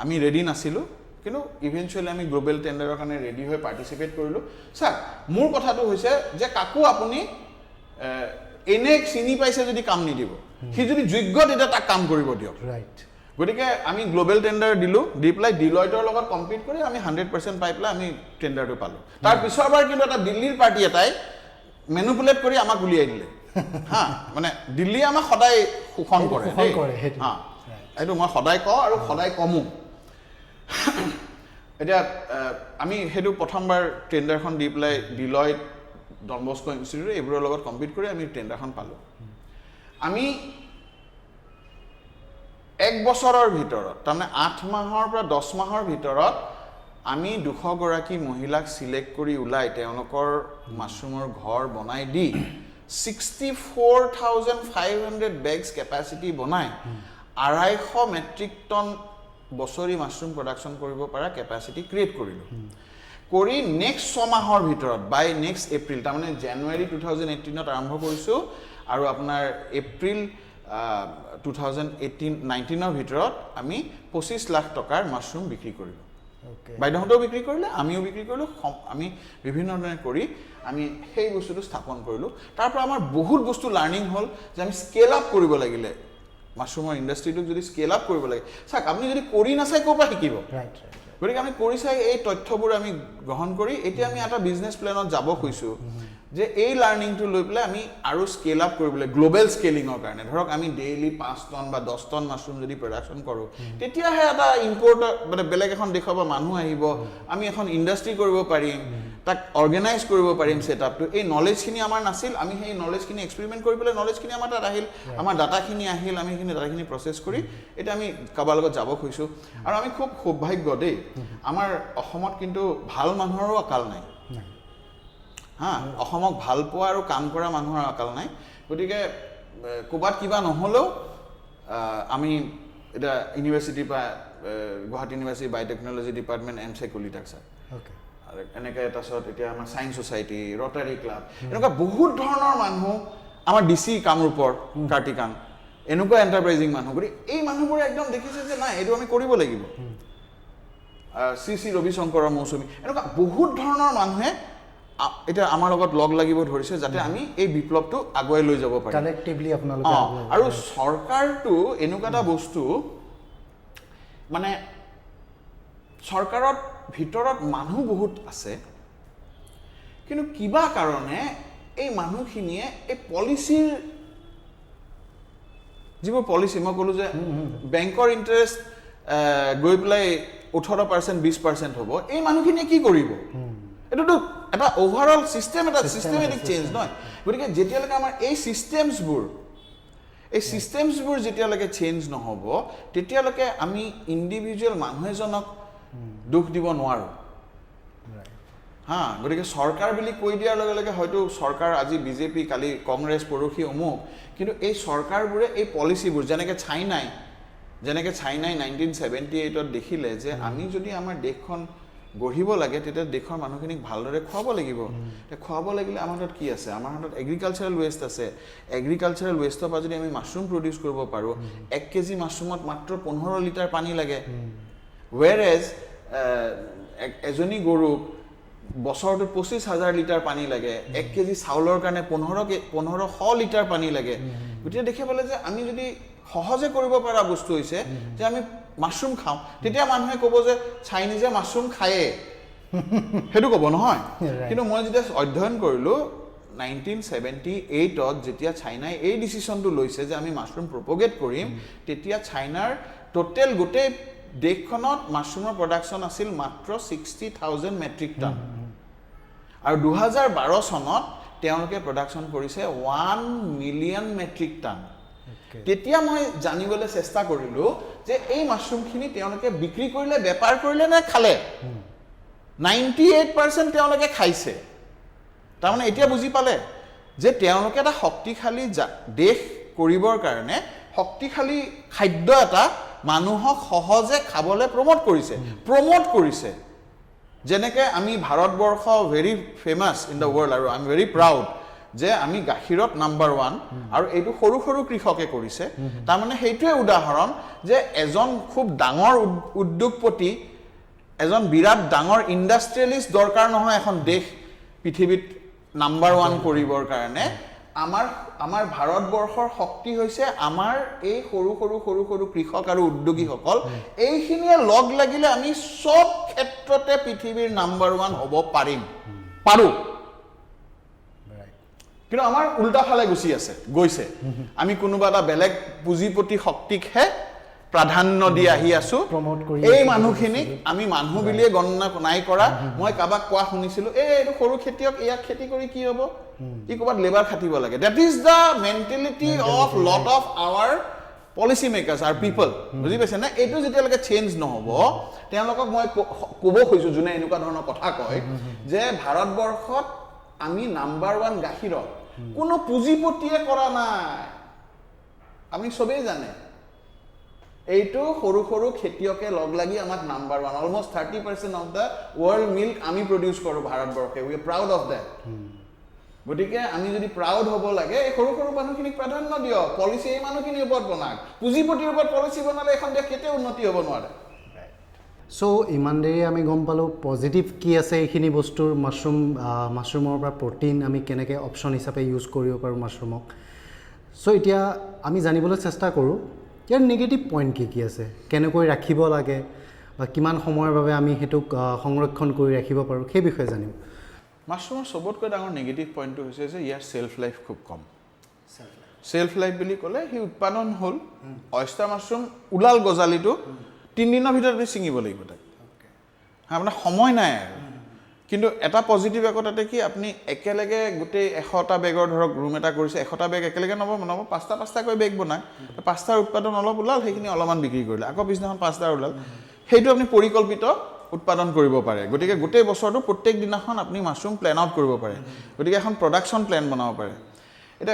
আমি ৰেডি নাছিলোঁ কিন্তু ইভেঞ্চুৱেলি আমি গ্ল'বেল টেণ্ডাৰৰ কাৰণে ৰেডি হৈ পাৰ্টিচিপেট কৰিলোঁ ছাৰ মোৰ কথাটো হৈছে যে কাকো আপুনি এনে চিনি পাইছে যদি কাম নিদিব সি যদি যোগ্য তেতিয়া তাক কাম কৰিব দিয়ক ৰাইট গতিকে আমি গ্ল'বেল টেণ্ডাৰ দিলোঁ দি পেলাই ডিলয়টৰ লগত কম্পিট কৰি আমি 100% পাই পেলাই আমি টেণ্ডাৰটো পালোঁ তাৰ পিছৰবাৰ কিন্তু এটা দিল্লীৰ পাৰ্টি এটাই মেনুপুলেট কৰি আমাক উলিয়াই দিলে হা মানে দিল্লী আমাক সদায় শোষণ কৰে হা এইটো মই সদায় কওঁ আৰু সদায় কমো এতিয়া আমি সেইটো প্ৰথমবাৰ টেণ্ডাৰখন দি পেলাই ডিলয়ট ডন বস্কো ইনষ্টিটিউট এইবোৰৰ লগত কম্পিট কৰি আমি টেণ্ডাৰখন পালোঁ আমি 1 বছৰৰ ভিতৰত তাৰমানে 8 মাহৰ পৰা 10 মাহৰ ভিতৰত আমি 200 গৰাকী মহিলাক চিলেক্ট কৰি ওলাই তেওঁলোকৰ মাছৰুমৰ ঘৰ বনাই দি 64,500 বেগছ কেপাচিটি বনাই 250 মেট্ৰিক টন বছৰি মাছৰুম প্ৰডাকশ্যন কৰিব পৰা কেপাচিটি ক্ৰিয়েট কৰিলোঁ কৰি নেক্সট 6 মাহৰ ভিতৰত বাই নেক্সট এপ্ৰিল তাৰমানে জানুৱাৰী 2018ত আৰম্ভ কৰিছোঁ আৰু আপোনাৰ এপ্ৰিল 2019ৰ ভিতৰত আমি 25 লাখ টকাৰ মাছৰুম বিক্ৰী কৰিলোঁ বাইদেউহঁতেও বিক্ৰী কৰিলে আমিও বিক্ৰী কৰিলোঁ আমি বিভিন্ন ধৰণে কৰি আমি সেই বস্তুটো স্থাপন কৰিলোঁ তাৰ পৰা আমাৰ বহুত বস্তু লাৰ্ণিং হ'ল যে আমি স্কেল আপ কৰিব লাগিলে মাছৰুমৰ ইণ্ডাষ্ট্ৰিটোক যদি স্কেল আপ কৰিব লাগে চাওক আপুনি যদি কৰি নাচাই ক'ৰ পৰা শিকিব গতিকে আমি কৰি চাই এই তথ্যবোৰ আমি গ্ৰহণ কৰি এতিয়া আমি এটা বিজনেছ প্লেনত যাব খুজিছোঁ যে এই লাৰ্ণিংটো লৈ পেলাই আমি আৰু স্কেল আপ কৰিবলৈ গ্ল'বেল স্কেলিঙৰ কাৰণে ধৰক আমি ডেইলি 5 টন বা 10 টন মাছৰুম যদি প্ৰডাকশ্যন কৰোঁ তেতিয়াহে এটা ইম্পৰ্টাৰ মানে বেলেগ এখন দেশৰ পৰা মানুহ আহিব আমি এখন ইণ্ডাষ্ট্ৰি কৰিব পাৰিম তাক অৰ্গেনাইজ কৰিব পাৰিম ছেটআপটো এই নলেজখিনি আমাৰ নাছিল আমি সেই নলেজখিনি এক্সপেৰিমেণ্ট কৰি পেলাই নলেজখিনি আমাৰ তাত আহিল আমাৰ ডাটাখিনি আহিল আমি সেইখিনি ডাটাখিনি প্ৰচেছ কৰি এতিয়া আমি কাৰোবাৰ লগত যাব খুজিছোঁ আৰু আমি খুব সৌভাগ্য দেই আমাৰ অসমত কিন্তু ভাল মানুহৰো অকাল নাই হা অসমক ভাল পোৱা আৰু কাম কৰা মানুহৰ অকাল নাই গতিকে ক'ৰবাত কিবা নহ'লেও আমি এটা ইউনিভাৰ্চিটিৰ পৰা গুৱাহাটী ইউনিভাৰ্চিটি বায়'টেকনলজি ডিপাৰ্টমেণ্ট এমচেক কলিতাক ছাৰ এনেকৈ তাৰপিছত এতিয়া আমাৰ ছায়েন্স ছ'চাইটি ৰটাৰী ক্লাব এনেকুৱা বহুত ধৰণৰ মানুহ আমাৰ DC কামৰূপৰ কাৰ্তিকান এনেকুৱা এণ্টাৰপ্ৰাইজিং মানুহ গতিকে এই মানুহবোৰে একদম দেখিছে যে নাই এইটো আমি কৰিব লাগিব শ্ৰী ৰবিশংকৰৰ মৌচুমী এনেকুৱা বহুত ধৰণৰ মানুহে এটা আমাৰ লগত লগ লাগিব ধৰিছে যাতে আমি এই বিপ্লৱটো আগুৱাই লৈ যাব পাৰিম কালেক্টিভলি আপোনালোকে আৰু চৰকাৰটো এনেকুৱা এটা বস্তু মানে চৰকাৰত ভিতৰত মানুহ বহুত আছে কিন্তু কিবা কাৰণে এই মানুহখিনিয়ে এই পলিচিৰ যিবোৰ পলিচি মই ক'লোঁ যে বেংকৰ ইণ্টাৰেষ্ট গৈ পেলাই 18% 20% হ'ব এই মানুহখিনিয়ে কি কৰিব এইটোতো এটা অভাৰঅল চিষ্টেম এটা চিষ্টেমেটিক চেঞ্জ নহয় গতিকে যেতিয়ালৈকে আমাৰ এই চিষ্টেমছবোৰ যেতিয়ালৈকে চেঞ্জ নহ'ব তেতিয়ালৈকে আমি ইণ্ডিভিজুৱেল মানুহ এজনক দুখ দিব নোৱাৰোঁ হা গতিকে চৰকাৰ বুলি কৈ দিয়াৰ লগে লগে হয়তো চৰকাৰ আজি বিজেপি কালি কংগ্ৰেছ পৰহি অমুক কিন্তু এই চৰকাৰবোৰে এই পলিচিবোৰ যেনেকৈ চাইনাই 1978ত দেখিলে যে আমি যদি আমাৰ দেশখন গঢ়িব লাগে তেতিয়া দেশৰ মানুহখিনিক ভালদৰে খুৱাব লাগিব খুৱাব লাগিলে আমাৰ হাতত কি আছে আমাৰ হাতত এগ্ৰিকালচাৰেল ৱেষ্ট আছে এগ্ৰিকালচাৰেল ৱেষ্টৰ পৰা যদি আমি মাছৰুম প্ৰডিউচ কৰিব পাৰোঁ 1 কেজি মাছৰুমত মাত্ৰ 15 লিটাৰ পানী লাগে ৱেৰেজ এজনী গৰুক বছৰটোত 25,000 লিটাৰ পানী লাগে 1 কেজি চাউলৰ কাৰণে 1500 লিটাৰ পানী লাগে গতিকে দেখি পালে যে আমি যদি সহজে কৰিব পৰা বস্তু হৈছে যে আমি মাছৰুম খাওঁ তেতিয়া মানুহে ক'ব যে চাইনিজে মাছৰুম খায়ে সেইটো ক'ব নহয় কিন্তু মই যেতিয়া অধ্যয়ন কৰিলোঁ 1978ত যেতিয়া চাইনাই এই ডিচিশ্যনটো লৈছে যে আমি মাছৰুম প্ৰপগেট কৰিম তেতিয়া চাইনাৰ টোটেল গোটেই দেশখনত মাছৰুমৰ প্ৰডাকশ্যন আছিল মাত্ৰ 60,000 মেট্ৰিক টন আৰু 2012 চনত তেওঁলোকে প্ৰডাকশ্যন কৰিছে 1 মিলিয়ন মেট্ৰিক টন তেতিয়া মই জানিবলৈ চেষ্টা কৰিলোঁ যে এই মাছৰুমখিনি তেওঁলোকে বিক্ৰী কৰিলে বেপাৰ কৰিলে নে খালে 98% তেওঁলোকে খাইছে তাৰমানে এতিয়া বুজি পালে যে তেওঁলোকে এটা শক্তিশালী দেশ কৰিবৰ কাৰণে শক্তিশালী খাদ্য এটা মানুহক সহজে খাবলৈ প্ৰমোট কৰিছে যেনেকৈ আমি Bharatvarsha very famous in the world আৰু আই এম ভেৰি প্ৰাউড যে আমি গাখীৰত নাম্বাৰ 1 আৰু এইটো সৰু সৰু কৃষকে কৰিছে তাৰমানে সেইটোৱে উদাহৰণ যে এজন খুব ডাঙৰ উদ্যোগপতি এজন বিৰাট ডাঙৰ ইণ্ডাষ্ট্ৰিয়েলিষ্ট দৰকাৰ নহয় এখন দেশ পৃথিৱীত নাম্বাৰ 1 কৰিবৰ কাৰণে আমাৰ ভাৰতবৰ্ষৰ শক্তি হৈছে আমাৰ এই সৰু সৰু কৃষক আৰু উদ্যোগীসকল এইখিনিয়ে লগ লাগিলে আমি সব ক্ষেত্ৰতে পৃথিৱীৰ নাম্বাৰ 1 হ'ব পাৰো কিন্তু আমাৰ উল্টা ফালে গৈছে আমি কোনোবা এটা বেলেগ পুঁজিপতি শক্তিকহে প্ৰাধান্য দি আহি আছো এই মানুহখিনিক আমি মানুহ বুলিয়ে গণনা নাই কৰা মই কাবাক কোৱা শুনিছিলো এইটো সৰু খেতিয়ক ইয়াক খেতি কৰি কি হ'ব ই ক'বাত লেবাৰ খাটিব লাগে that is the mentality of lot of our policy makers are people বুজি পাইছে না এইটো যেতিয়ালৈকে চেঞ্জ নহ'ব তেওঁলোকক মই ক'ব খুজিছোঁ যোনে এনেকুৱা ধৰণৰ কথা কয় যে ভাৰতবৰ্ষত আমি নাম্বাৰ 1 গাখীৰত কোনো পুঁজিপতিয়ে কৰা নাই আমি চবেই জানে এইটো সৰু সৰু খেতিয়কে লগ লাগি আমাক number 1 almost 30% of the world milk আমি প্ৰডিউচ কৰোঁ ভাৰতবৰ্ষে we are proud of that গতিকে আমি যদি প্ৰাউড হ'ব লাগে এই সৰু সৰু মানুহখিনিক প্ৰাধান্য দিয়ক পলিচি এই মানুহখিনিৰ ওপৰত বনাওক পুঁজিপতিৰ ওপৰত পলিচি বনালে এখন দেশ কেতিয়াও উন্নতি হ'ব নোৱাৰে চ' ইমান দেৰি আমি গম পালোঁ পজিটিভ কি আছে এইখিনি বস্তুৰ মাছৰুমৰ পৰা প্ৰটিন আমি কেনেকৈ অপশ্যন হিচাপে ইউজ কৰিব পাৰোঁ মাছৰুমক চ' এতিয়া আমি জানিবলৈ চেষ্টা কৰোঁ ইয়াৰ নিগেটিভ পইণ্ট কি আছে কেনেকৈ ৰাখিব লাগে বা কিমান সময়ৰ বাবে আমি সেইটোক সংৰক্ষণ কৰি ৰাখিব পাৰোঁ সেই বিষয়ে জানিম মাছৰুমৰ চবতকৈ ডাঙৰ নিগেটিভ পইণ্টটো হৈছে যে ইয়াৰ চেল্ফ লাইফ খুব কম চেল্ফ লাইফ বুলি ক'লে সি উৎপাদন হ'ল অয়েষ্টাৰ মাছৰুম ওলাল গজালিটো 3 দিনৰ ভিতৰত ছিঙিব লাগিব তাক আপোনাৰ সময় নাই আৰু কিন্তু এটা পজিটিভ আকৌ তাতে কি আপুনি একেলগে গোটেই 100টা বেগৰ ধৰক ৰুম এটা কৰিছে 100টা বেগ একেলগে নবনাব 5টা বেগ বনায় 5টাৰ উৎপাদন অলপ ওলাল সেইখিনি অলপমান বিক্ৰী কৰিলে আকৌ পিছদিনাখন 5টা ওলাল সেইটো আপুনি পৰিকল্পিত উৎপাদন কৰিব পাৰে গতিকে গোটেই বছৰটো প্ৰত্যেক দিনাখন আপুনি মাছৰুম প্লেন আউট কৰিব পাৰে গতিকে এখন প্ৰডাকশ্যন প্লেন বনাব পাৰে এটা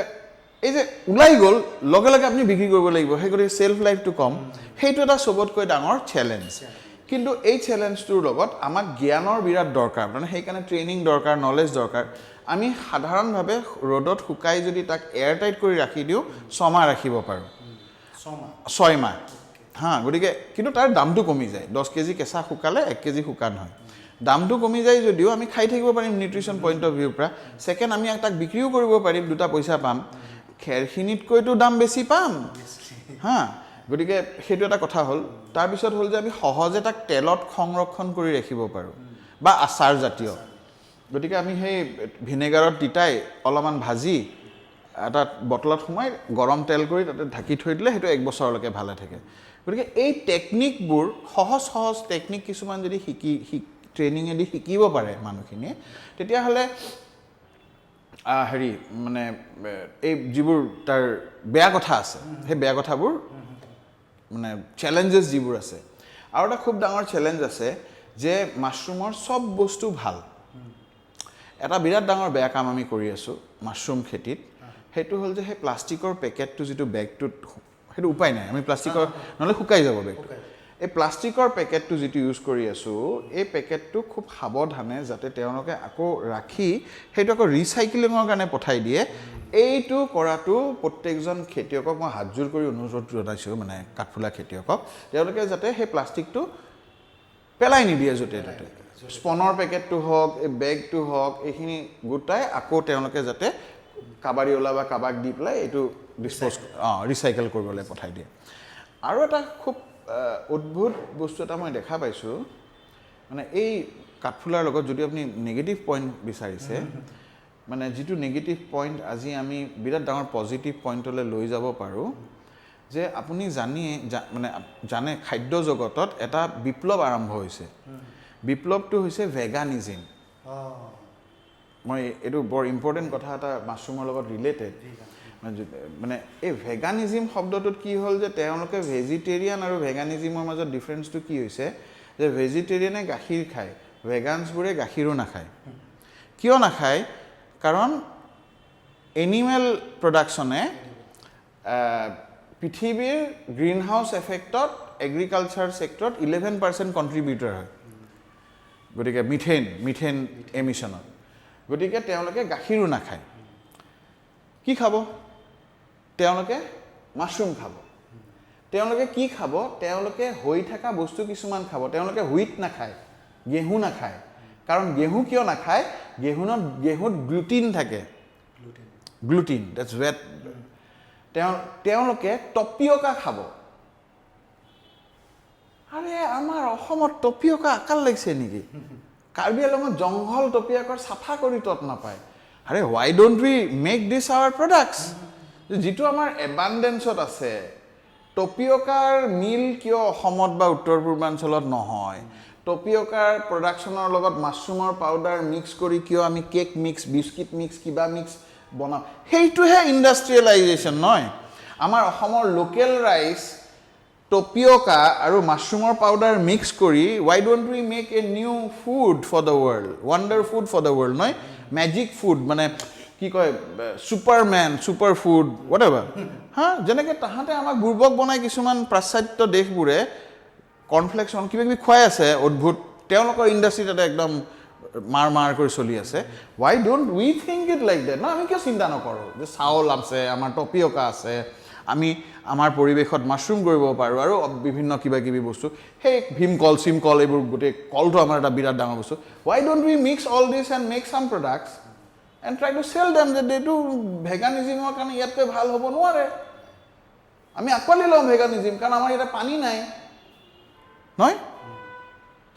এই যে ওলাই গ'ল লগে লগে আপুনি বিক্ৰী কৰিব লাগিব সেই গতিকে চেল্ফ লাইফটো কম সেইটো এটা চবতকৈ ডাঙৰ চেলেঞ্জ কিন্তু এই চেলেঞ্জটোৰ লগত আমাক জ্ঞানৰ বিৰাট দৰকাৰ মানে সেইকাৰণে ট্ৰেইনিং দৰকাৰ নলেজ দৰকাৰ আমি সাধাৰণভাৱে ৰ'দত শুকাই যদি তাক এয়াৰ টাইট কৰি ৰাখি দিওঁ 6 মাহ ৰাখিব পাৰোঁ 6 মাহ হা গতিকে কিন্তু তাৰ দামটো কমি যায় 10 কেজি কেঁচা শুকালে 1 কেজি শুকান হয় দামটো কমি যায় যদিও আমি খাই থাকিব পাৰিম নিউট্ৰিশ্যন পইণ্ট অফ ভিউৰ পৰা ছেকেণ্ড আমি তাক বিক্ৰীও কৰিব পাৰিম 2টা পইচা পাম খেৰখিনিতকৈতো দাম বেছি পাম হা গতিকে সেইটো এটা কথা হ'ল তাৰপিছত হ'ল যে আমি সহজে তাক তেলত সংৰক্ষণ কৰি ৰাখিব পাৰোঁ বা আচাৰ জাতীয় গতিকে আমি সেই ভিনেগাৰত তিতাই অলপমান ভাজি এটা বটলত সোমাই গৰম তেল কৰি তাতে ঢাকি থৈ দিলে সেইটো 1 বছৰলৈকে ভালে থাকে গতিকে এই টেকনিকবোৰ সহজ টেকনিক কিছুমান যদি ট্ৰেইনিঙেদি শিকিব পাৰে মানুহখিনিয়ে তেতিয়াহ'লে হেৰি মানে এই যিবোৰ তাৰ বেয়া কথা আছে সেই বেয়া কথাবোৰ মানে চেলেঞ্জেছ যিবোৰ আছে আৰু এটা খুব ডাঙৰ চেলেঞ্জ আছে যে মাছৰুমৰ চব বস্তু ভাল এটা বিৰাট ডাঙৰ বেয়া কাম আমি কৰি আছোঁ মাছৰুম খেতিত সেইটো হ'ল যে সেই প্লাষ্টিকৰ পেকেটটো যিটো বেগটোত সেইটো উপায় নাই আমি প্লাষ্টিকৰ নহ'লে শুকাই যাব বেগটো এই প্লাষ্টিকৰ পেকেটটো যিটো ইউজ কৰি আছোঁ এই পেকেটটো খুব সাৱধানে যাতে তেওঁলোকে আকৌ ৰাখি সেইটো আকৌ ৰিচাইক্লিঙৰ কাৰণে পঠাই দিয়ে এইটো কৰাটো প্ৰত্যেকজন খেতিয়কক মই হাতজোৰ কৰি অনুৰোধ জনাইছোঁ মানে কাঠফুলা খেতিয়কক তেওঁলোকে যাতে সেই প্লাষ্টিকটো পেলাই নিদিয়ে য'তে ত'তে স্পনৰ পেকেটটো হওক এই বেগটো হওক এইখিনি গোটাই আকৌ তেওঁলোকে যাতে কাবাৰীঅলা বা কাবাক দি পেলাই এইটো ৰিচাইকেল কৰিবলৈ পঠাই দিয়ে আৰু এটা খুব অদ্ভুত বস্তু এটা মই দেখা পাইছোঁ মানে এই কাঠফুলাৰ লগত যদি আপুনি নিগেটিভ পইণ্ট বিচাৰিছে মানে যিটো নিগেটিভ পইণ্ট আজি আমি বিৰাট ডাঙৰ পজিটিভ পইণ্টলৈ লৈ যাব পাৰোঁ যে আপুনি জানে খাদ্য জগতত এটা বিপ্লৱ আৰম্ভ হৈছে বিপ্লৱটো হৈছে ভেগানিজিম মই এইটো বৰ ইম্পৰ্টেণ্ট কথা এটা মাছৰুমৰ লগত ৰিলেটেড মানে এই ভেগানিজিম শব্দটোত কি হ'ল যে তেওঁলোকে ভেজিটেৰিয়ান আৰু ভেগানিজিমৰ মাজত ডিফাৰেঞ্চটো কি হৈছে যে ভেজিটেৰিয়ানে গাখীৰ খায় ভেগানছবোৰে গাখীৰো নাখায় কিয় নাখায় কাৰণ এনিমেল প্ৰডাকশ্যনে পৃথিৱীৰ গ্ৰীণ হাউচ এফেক্টত এগ্ৰিকালচাৰ ছেক্টৰত 11% কণ্ট্ৰিবিউটৰ হয় গতিকে মিথেন এমিশ্যনত গতিকে তেওঁলোকে গাখীৰো নাখায় কি খাব তেওঁলোকে মাছৰুম খাব তেওঁলোকে কি খাব তেওঁলোকে হৈ থকা বস্তু কিছুমান খাব তেওঁলোকে হুইট নাখায় গেহু নাখায় কাৰণ গেহু কিয় নাখায় গেহুত গ্লুটিন থাকে গ্লুটিন দ্যাটছ ৱেট তেওঁলোকে টপিয়কা খাব আৰে আমাৰ অসমত টপিয়কা আকাল লাগিছে নেকি কাৰ্বি আংলঙত জংঘল টপিয়কাৰ চাফা কৰি তত নাপায় আৰে why don't we make this our products যিটো আমাৰ এবাণ্ডেঞ্চত আছে টপিয়কাৰ মিল কিয় অসমত বা উত্তৰ পূৰ্বাঞ্চলত নহয় টপিয়কাৰ প্ৰডাকশ্যনৰ লগত মাছৰুমৰ পাউডাৰ মিক্স কৰি কিয় আমি কেক মিক্স বিস্কিট মিক্স কিবা মিক্স বনাওঁ সেইটোহে ইণ্ডাষ্ট্ৰিয়েলাইজেশ্যন নহয় আমাৰ অসমৰ লোকেল ৰাইচ টপিয়কা আৰু মাছৰুমৰ পাউডাৰ মিক্স কৰি why don't we make a new food for the world wonder food for the world নহয় মেজিক ফুড মানে কি কয় superman super food whatever হা যেনেকৈ তাহাঁতে আমাক বুৰ্বক বনাই কিছুমান পাশ্চাত্য দেশবোৰে কৰ্ণফ্লেক্সন কিবা কিবি খুৱাই আছে অদ্ভুত তেওঁলোকৰ ইণ্ডাষ্ট্ৰি তাতে একদম মাৰ কৰি চলি আছে why don't we think it like that ন আমি কিয় চিন্তা নকৰোঁ যে চাউল আছে আমাৰ টপিয়কা আছে আমি আমাৰ পৰিৱেশত মাছৰুম কৰিব পাৰোঁ আৰু বিভিন্ন কিবা কিবি বস্তু সেই ভীমকল চিমকল এইবোৰ গোটেই কলটো আমাৰ এটা বিৰাট ডাঙৰ বস্তু why don't we mix all this and make some products and try to sell them যে এইটো ভেগানিজিমৰ কাৰণে ইয়াতকৈ ভাল হ'ব নোৱাৰে আমি আঁকোৱালি লওঁ ভেগানিজিম কাৰণ আমাৰ ইয়াতে পানী নাই নহয়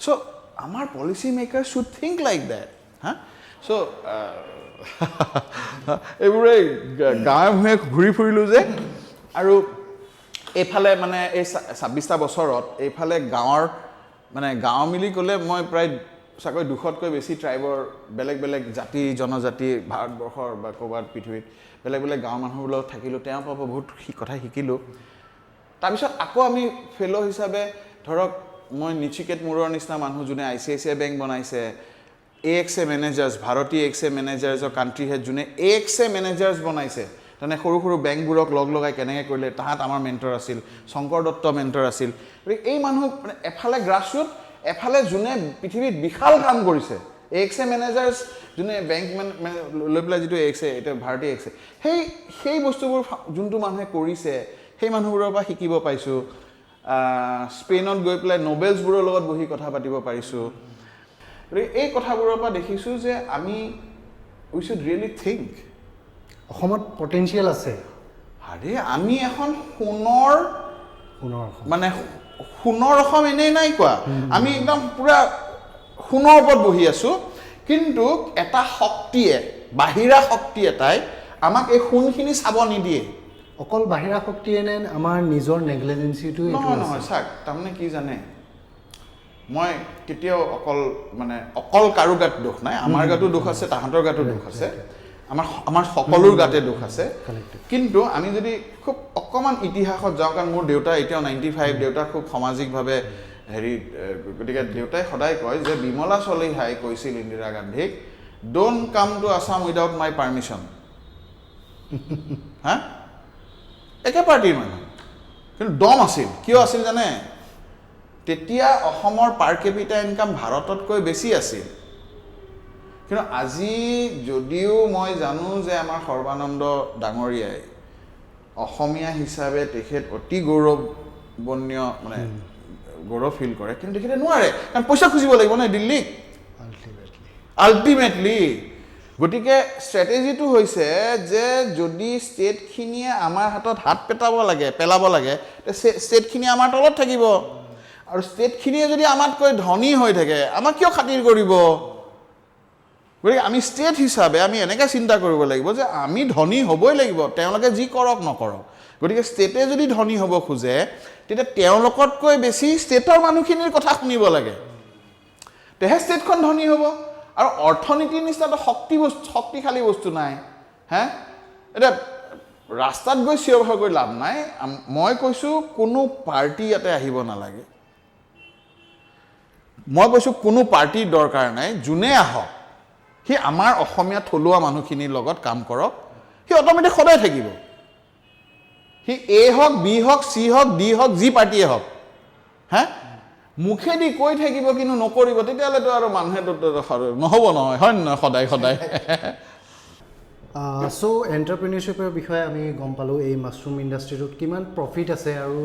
চ' আমাৰ policy maker should think like that হা চ' এইবোৰে গাঁৱে ভূঞে ঘূৰি ফুৰিলোঁ যে আৰু এইফালে মানে এই 26টা বছৰত এইফালে গাঁও মিলি ক'লে মই প্ৰায় চাগৈ 200তকৈ বেছি ট্ৰাইবৰ বেলেগ বেলেগ জাতি জনজাতি ভাৰতবৰ্ষৰ বা ক'ৰবাত পৃথিৱীত বেলেগ বেলেগ গাঁৱৰ মানুহৰ লগত থাকিলোঁ তেওঁৰ পৰা বহুত কথা শিকিলোঁ তাৰপিছত আকৌ আমি ফেল' হিচাপে ধৰক মই নিচিকেত মূৰৰ নিচিনা মানুহ যোনে ICICI বেংক বনাইছে AXA মেনেজাৰ্ছ ভাৰতী AXA মেনেজাৰ্ছৰ কাণ্ট্ৰি হেড যোনে AXA মেনেজাৰ্ছ বনাইছে তেনে সৰু সৰু বেংকবোৰক লগাই কেনেকৈ কৰিলে তাহাঁত আমাৰ মেণ্টৰ আছিল শংকৰ দত্ত মেণ্টৰ আছিল গতিকে এই মানুহ মানে এফালে গ্ৰাছৰুট এফালে যোনে পৃথিৱীত বিশাল কাম কৰিছে AXA মেনেজাৰ্ছ যোনে বেংক লৈ পেলাই যিটো AXA এতিয়া ভাৰতী AXA সেই বস্তুবোৰ যোনটো মানুহে কৰিছে সেই মানুহবোৰৰ পৰা শিকিব পাইছোঁ স্পেইনত গৈ পেলাই নোবেলছবোৰৰ লগত বহি কথা পাতিব পাৰিছোঁ গতিকে এই কথাবোৰৰ পৰা দেখিছোঁ যে আমি উই শুড ৰিয়েলি থিংক অসমত পটেনচিয়েল আছে আৰে আমি এখন সোণৰ অসম এনেই নাই কোৱা আমি একদম পুৰা সোণৰ ওপৰত বহি আছোঁ কিন্তু এটা শক্তিয়ে বাহিৰা শক্তি এটাই আমাক এই সোণখিনি চাব নিদিয়ে অকল বাহিৰা শক্তিয়ে নে আমাৰ নিজৰ নেগলিজেঞ্চিটো নহয় চাওক তাৰমানে কি জানে মই কেতিয়াও অকল কাৰো গাত দোষ নাই আমাৰ গাতো দোষ আছে তাহাঁতৰ গাতো দোষ আছে আমাৰ সকলোৰ গাতে দোষ আছে কিন্তু আমি যদি খুব অকণমান ইতিহাসত যাওঁ কাৰণ মোৰ দেউতা এতিয়াও 95 দেউতা খুব সামাজিকভাৱে গতিকে দেউতাই সদায় কয় যে বিমলা চলিহাই কৈছিল ইন্দিৰা গান্ধীক don't come to Assam without my permission হা একে পাৰ্টিৰ মানুহ কিন্তু দম আছিল কিয় আছিল জানে তেতিয়া অসমৰ পাৰ কেপিটা ইনকাম ভাৰততকৈ বেছি আছিল কিন্তু আজি যদিও মই জানো যে আমাৰ সৰ্বানন্দ ডাঙৰীয়াই অসমীয়া হিচাপে তেখেত অতি গৌৰৱনীয় মানে গৌৰৱ ফিল কৰে কিন্তু তেখেতে নোৱাৰে কাৰণ পইচা খুজিব লাগিব নহয় দিল্লীক আল্টিমেটলি গতিকে ষ্ট্ৰেটেজিটো হৈছে যে যদি ষ্টেটখিনিয়ে আমাৰ হাতত হাত পেলাব লাগে ষ্টেটখিনি আমাৰ তলত থাকিব আৰু ষ্টেটখিনিয়ে যদি আমাতকৈ ধনী হৈ থাকে আমাক কিয় খাতিৰ কৰিব গতিকে আমি ষ্টেট হিচাপে আমি এনেকৈ চিন্তা কৰিব লাগিব যে আমি ধনী হ'বই লাগিব তেওঁলোকে যি কৰক নকৰক গতিকে ষ্টেটে যদি ধনী হ'ব খোজে তেতিয়া তেওঁলোকতকৈ বেছি ষ্টেটৰ মানুহখিনিৰ কথা শুনিব লাগে তেহে ষ্টেটখন ধনী হ'ব আৰু অৰ্থনীতিৰ নিচিনাটো শক্তিশালী বস্তু নাই হে এতিয়া ৰাস্তাত গৈ চিঞৰ বাখৰ কৰি লাভ নাই মই কৈছোঁ কোনো পাৰ্টি ইয়াতে আহিব নালাগে মই কৈছোঁ কোনো পাৰ্টিৰ দৰকাৰ নাই যোনে আহক সি আমাৰ অসমীয়া থলুৱা মানুহখিনিৰ লগত কাম কৰক সি অট'মেটিক সদায় থাকিব সি এ হওক বি হওক চি হওক ডি হওক যি পাৰ্টিয়ে হওক হে মুখেদি কৈ থাকিব কিন্তু নকৰিব তেতিয়াহ'লেতো আৰু মানুহেতো নহ'ব নহয় হয় নহয় সদায় সদায় চ' এণ্টাৰপ্ৰিনিয়ৰশ্বিপৰ বিষয়ে আমি গম পালোঁ এই মাছৰুম ইণ্ডাষ্ট্ৰিটোত কিমান প্ৰফিট আছে আৰু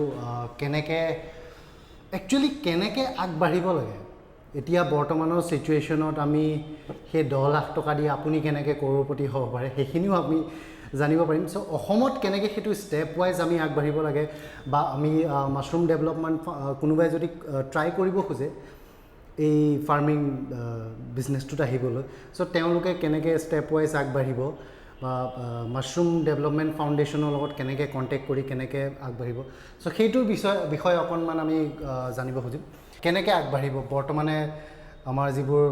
কেনেকৈ আগবাঢ়িব লাগে এতিয়া বৰ্তমানৰ চিটুৱেশ্যনত আমি সেই 10 লাখ টকা দি আপুনি কেনেকৈ কৰ'ৰপতি হ'ব পাৰে সেইখিনিও আমি জানিব পাৰিম চ' অসমত কেনেকৈ সেইটো ষ্টেপ ৱাইজ আমি আগবাঢ়িব লাগে বা আমি মাছৰুম ডেভেলপমেণ্ট কোনোবাই যদি ট্ৰাই কৰিব খোজে এই ফাৰ্মিং বিজনেছটোত আহিবলৈ চ' তেওঁলোকে কেনেকৈ ষ্টেপ ৱাইজ আগবাঢ়িব বা মাছৰুম ডেভেলপমেণ্ট ফাউণ্ডেশ্যনৰ লগত কেনেকৈ কণ্টেক্ট কৰি কেনেকৈ আগবাঢ়িব চ' সেইটোৰ বিষয়ে অকণমান আমি জানিব খুজিম কেনেকৈ আগবাঢ়িব বৰ্তমানে আমাৰ যিবোৰ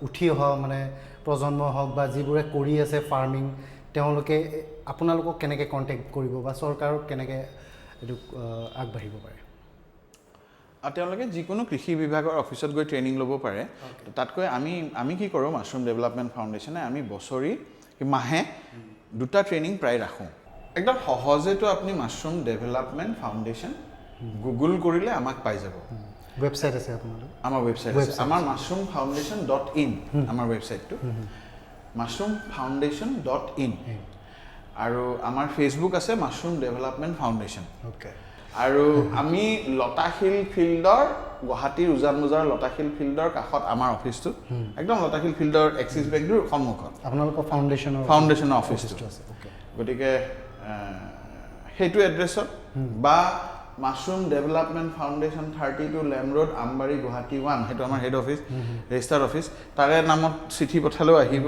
উঠি অহা মানে প্ৰজন্ম হওক বা যিবোৰে কৰি আছে ফাৰ্মিং তেওঁলোকে আপোনালোকক কেনেকৈ কণ্টেক্ট কৰিব বা চৰকাৰক কেনেকৈ এইটো আগবাঢ়িব পাৰে তেওঁলোকে যিকোনো কৃষি বিভাগৰ অফিচত গৈ ট্ৰেইনিং ল'ব পাৰে তাতকৈ আমি কি কৰোঁ মাছৰুম ডেভেলপমেণ্ট ফাউণ্ডেশ্যনে আমি বছৰি মাহে 2টা ট্ৰেইনিং প্ৰায় ৰাখোঁ একদম সহজেতো আপুনি মাছৰুম ডেভেলপমেণ্ট ফাউণ্ডেশ্যন গুগল কৰিলে আমাক পাই যাব ৱেবছাইট আছে আপোনালোকৰ আমাৰ ৱেবছাইট আছে আমাৰ mushroomfoundation.in আমাৰ ৱেবছাইটটো mushroomfoundation.in আৰু আমাৰ ফেচবুক আছে মাছৰুম ডেভেলপমেণ্ট ফাউণ্ডেশ্যন অ'কে আৰু আমি লতাশিল ফিল্ডৰ গুৱাহাটীৰ উজান বজাৰ লতাশিল ফিল্ডৰ কাষত আমাৰ অফিচটো একদম লতাশিল ফিল্ডৰ এক্সিছ বেংকটোৰ সন্মুখত আপোনালোকৰ ফাউণ্ডেশ্যনৰ অফিচটো আছে গতিকে সেইটো এড্ৰেছত বা মাছৰুম ডেভেলপমেণ্ট ফাউণ্ডেশ্যন 32 লেম ৰোড আমবাৰী গুৱাহাটী 1 সেইটো আমাৰ হেড অফিচ ৰেজিষ্টাৰ্ড অফিচ তাৰে নামত চিঠি পঠালেও আহিব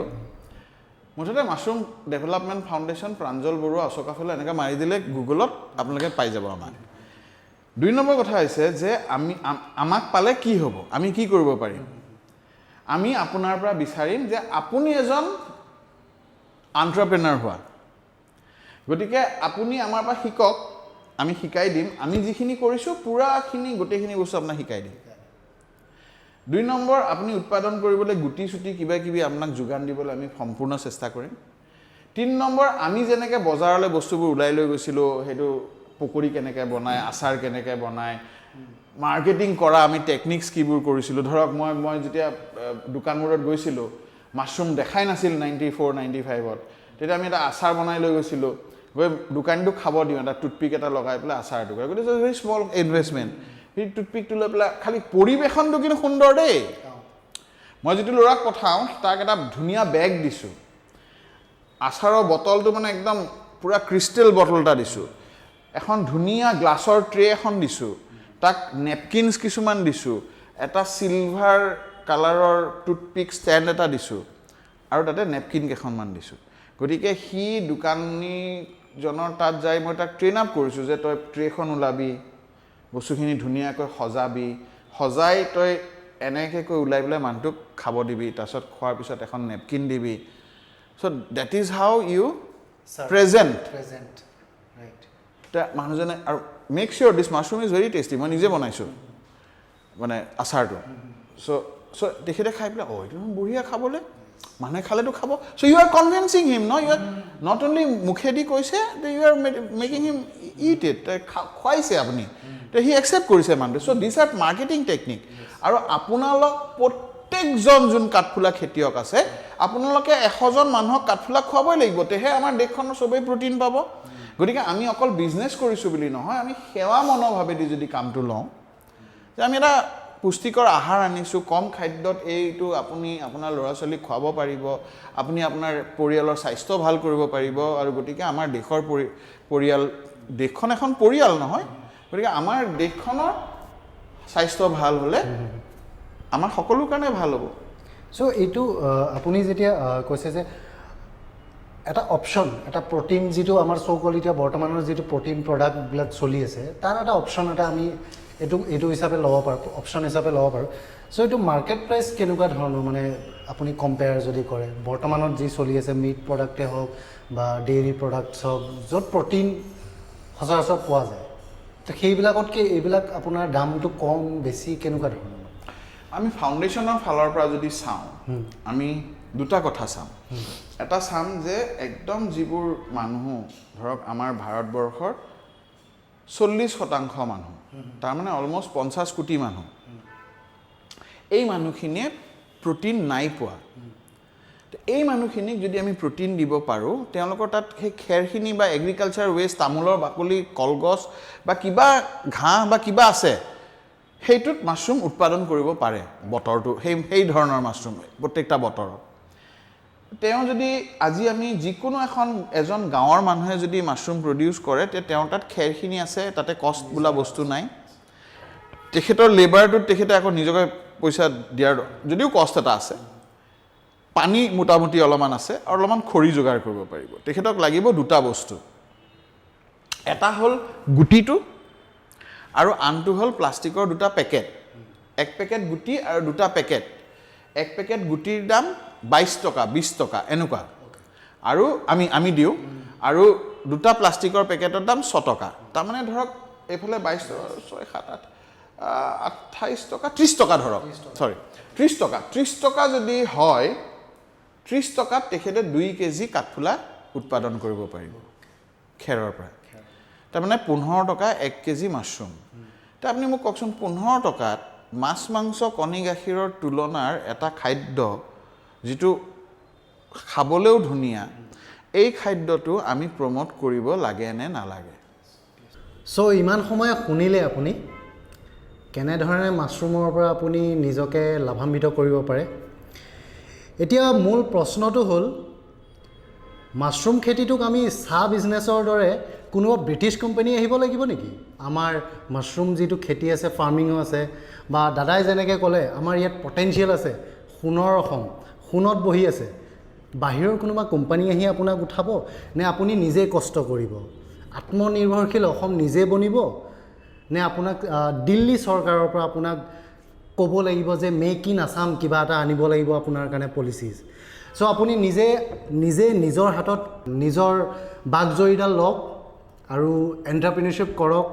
মুঠতে mushroom development foundation Pranjal Baruah অশোকাফুলা এনেকৈ মাৰি দিলে গুগলত আপোনালোকে পাই যাব আমাক 2 নম্বৰ কথা হৈছে যে আমাক পালে কি হ'ব আমি কি কৰিব পাৰিম আমি আপোনাৰ পৰা বিচাৰিম যে আপুনি এজন এণ্টাৰপ্ৰেনাৰ হোৱা গতিকে আপুনি আমাৰ পৰা শিকক আমি শিকাই দিম আমি যিখিনি কৰিছোঁ পুৰাখিনি গোটেইখিনি বস্তু আপোনাক শিকাই দিম 2 নম্বৰ আপুনি উৎপাদন কৰিবলৈ গুটি চুটি কিবা কিবি আপোনাক যোগান দিবলৈ আমি সম্পূৰ্ণ চেষ্টা কৰিম 3 নম্বৰ আমি যেনেকৈ বজাৰলৈ বস্তুবোৰ ওলাই লৈ গৈছিলোঁ সেইটো পকৰি কেনেকৈ বনায় আচাৰ কেনেকৈ বনায় মাৰ্কেটিং কৰা আমি টেকনিক্স কিবোৰ কৰিছিলোঁ ধৰক মই যেতিয়া দোকানবোৰত গৈছিলোঁ মাছৰুম দেখাই নাছিল 94-95ত তেতিয়া আমি এটা আচাৰ বনাই লৈ গৈছিলোঁ গৈ দোকানটো খাব দিওঁ এটা টুথপিক এটা লগাই পেলাই আচাৰটো কৰে গতিকে ভেৰি স্মল ইনভেষ্টমেণ্ট সেই টুথপিকটো লৈ পেলাই খালি পৰিৱেশনটো কিন্তু সুন্দৰ দেই মই যিটো ল'ৰাক পঠাওঁ তাক এটা ধুনীয়া বেগ দিছোঁ আচাৰৰ বটলটো মানে একদম পুৰা ক্ৰিষ্টেল বটল এটা দিছোঁ এখন ধুনীয়া গ্লাছৰ ট্ৰে এখন দিছোঁ তাক নেপকিনছ কিছুমান দিছোঁ এটা চিলভাৰ কালাৰৰ টুথপিক ষ্টেণ্ড এটা দিছোঁ আৰু তাতে নেপকিন কেইখনমান দিছোঁ গতিকে সি দোকানীজনৰ তাত যাই মই তাক ট্ৰেইন আপ কৰিছোঁ যে তই ট্ৰেখন ওলাবি বস্তুখিনি ধুনীয়াকৈ সজাই তই এনেকৈ কৈ ওলাই পেলাই মানুহটোক খাব দিবি তাৰপিছত খোৱাৰ পিছত এখন নেপকিন দিবি so' that is how you present মানুহজনে আৰু make sure this mushroom is very tasty মই নিজে বনাইছোঁ মানে আচাৰটো চ' তেখেতে খাই পেলাই এইটো বঢ়িয়া খাবলৈ মানুহে খালেতো খাব so' you are convincing him ন ইউ আৰ নট অনলি মুখেদি কৈছে you are making him eat eat খুৱাইছে আপুনি সি একচেপ্ট কৰিছে মানুহটো so' this are marketing technique আৰু আপোনালোক প্ৰত্যেকজন যোন কাঠফুলা খেতিয়ক আছে আপোনালোকে 100জন মানুহক কাঠফুলা খুৱাবই লাগিব তেহে আমাৰ দেশখনৰ চবেই প্ৰটিন পাব গতিকে আমি অকল বিজনেছ কৰিছোঁ বুলি নহয় আমি সেৱা মনোভাৱেদি যদি কামটো লওঁ যে আমি এটা পুষ্টিকৰ আহাৰ আনিছোঁ কম খাদ্যত এইটো আপুনি আপোনাৰ ল'ৰা ছোৱালীক খুৱাব পাৰিব আপুনি আপোনাৰ পৰিয়ালৰ স্বাস্থ্য ভাল কৰিব পাৰিব আৰু গতিকে আমাৰ দেশৰ দেশখন এখন পৰিয়াল নহয় গতিকে আমাৰ দেশখনৰ স্বাস্থ্য ভাল হ'লে আমাৰ সকলো কাৰণে ভাল হ'ব চ' এইটো আপুনি যেতিয়া কৈছে যে এটা অপশ্যন, এটা প্ৰটিন যিটো আমাৰ চ' এতিয়া বৰ্তমানৰ যিটো প্ৰটিন প্ৰডাক্টবিলাক চলি আছে তাৰ এটা অপশ্যন এটা আমি এইটো হিচাপে ল'ব পাৰোঁ, অপশ্যন হিচাপে ল'ব পাৰোঁ। চ' এইটো মাৰ্কেট প্ৰাইচ কেনেকুৱা ধৰণৰ মানে আপুনি কম্পেয়াৰ যদি কৰে বৰ্তমানত যি চলি আছে মিট প্ৰডাক্টে হওক বা ডেইৰী প্ৰডাক্টছ হওক য'ত প্ৰটিন সচৰাচৰ পোৱা যায়, তো সেইবিলাকতকৈ এইবিলাক আপোনাৰ দামটো কম বেছি কেনেকুৱা ধৰণৰ? আমি ফাউণ্ডেশ্যনৰ ফালৰ পৰা যদি চাওঁ আমি দুটা কথা চাম। এটা চাম যে একদম যিবোৰ মানুহ ধৰক আমাৰ ভাৰতবৰ্ষৰ 40% মানুহ, তাৰমানে অলমষ্ট 50 কোটি মানুহ, এই মানুহখিনিয়ে প্ৰটিন নাই পোৱা। এই মানুহখিনিক যদি আমি প্ৰটিন দিব পাৰোঁ, তেওঁলোকৰ তাত সেই খেৰখিনি বা এগ্ৰিকালচাৰ ৱেষ্ট, তামোলৰ বাকলি, কলগছ বা কিবা ঘাঁহ বা কিবা আছে, সেইটোত মাছৰুম উৎপাদন কৰিব পাৰে বতৰটো, সেই ধৰণৰ মাছৰুম প্ৰত্যেকটা বতৰত। তেওঁ যদি আজি আমি যিকোনো এজন গাঁৱৰ মানুহে যদি মাছৰুম প্ৰডিউচ কৰে, তেওঁৰ তাত খেৰখিনি আছে, তাতে কষ্ট বোলা বস্তু নাই, তেখেতৰ লেবাৰটোত তেখেতে আকৌ নিজকে পইচা দিয়াৰ যদিও কষ্ট এটা আছে, পানী মোটামুটি অলপমান আছে আৰু অলপমান খৰি যোগাৰ কৰিব পাৰিব। তেখেতক লাগিব দুটা বস্তু, এটা হ'ল গুটিটো আৰু আনটো হ'ল প্লাষ্টিকৰ দুটা পেকেট। এক পেকেট গুটি আৰু দুটা পেকেট। এক পেকেট গুটিৰ দাম 22 টকা 20 টকা এনেকুৱা, আৰু আমি দিওঁ, আৰু দুটা প্লাষ্টিকৰ পেকেটৰ দাম 6 টকা। তাৰমানে ধৰক এইফালে 22 টকা 6 7 8 28 টকা 30 টকা ধৰক, 30 টকা যদি হয়, 30 টকাত তেখেতে 2 কেজি কাঠফুলা উৎপাদন কৰিব পাৰিব খেৰৰ পৰা। তাৰমানে 15 টকা 1 কেজি মাছৰুম। তো আপুনি মোক কওকচোন, 15 টকাত মাছ মাংস কণী গাখীৰৰ তুলনাৰ এটা খাদ্য যিটো খাবলৈও ধুনীয়া, এই খাদ্যটো আমি প্ৰমোট কৰিব লাগে নে নালাগে? চ' ইমান সময় শুনিলে আপুনি কেনেধৰণে মাছৰুমৰ পৰা আপুনি নিজকে লাভান্বিত কৰিব পাৰে। এতিয়া মূল প্ৰশ্নটো হ'ল, মাছৰুম খেতিটোক আমি চাহ বিজনেছৰ দৰে কোনোবা ব্ৰিটিছ কোম্পানী আহিব লাগিব নেকি? আমাৰ মাছৰুম যিটো খেতি আছে, ফাৰ্মিঙো আছে, বা দাদাই যেনেকৈ ক'লে আমাৰ ইয়াত পটেঞ্চিয়েল আছে, সোণৰ অসম, সোণত বহি আছে, বাহিৰৰ কোনোবা কোম্পানী আহি আপোনাক উঠাব নে আপুনি নিজে কষ্ট কৰিব, আত্মনিৰ্ভৰশীল অসম নিজে বনিব, নে আপোনাক দিল্লী চৰকাৰৰ পৰা আপোনাক ক'ব লাগিব যে মেক ইন আছাম কিবা এটা আনিব লাগিব আপোনাৰ কাৰণে পলিচিজ। চ' আপুনি নিজে নিজৰ হাতত নিজৰ বাকজৰীডাল লওক আৰু এণ্টাৰপ্ৰিনিয়ৰশ্বিপ কৰক।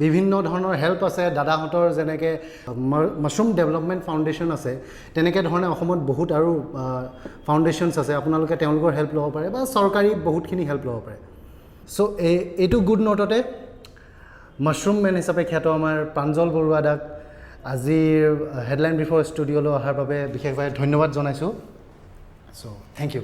বিভিন্ন ধৰণৰ হেল্প আছে, দাদাহঁতৰ যেনেকৈ মাছৰুম ডেভেলপমেণ্ট ফাউণ্ডেশ্যন আছে, তেনেকৈ ধৰণে অসমত বহুত আৰু ফাউণ্ডেশ্যনছ আছে, আপোনালোকে তেওঁলোকৰ হেল্প ল'ব পাৰে বা চৰকাৰী বহুতখিনি হেল্প ল'ব পাৰে। চ' এইটো গুড নোটতে মাছৰুম মেন হিচাপে খ্যাত আমাৰ প্ৰাঞ্জল বৰুৱা দাক আজিৰ হেডলাইন ব্ৰিফৰ ষ্টুডিঅ'লৈ অহাৰ বাবে বিশেষভাৱে ধন্যবাদ জনাইছোঁ। চ' থেংক ইউ।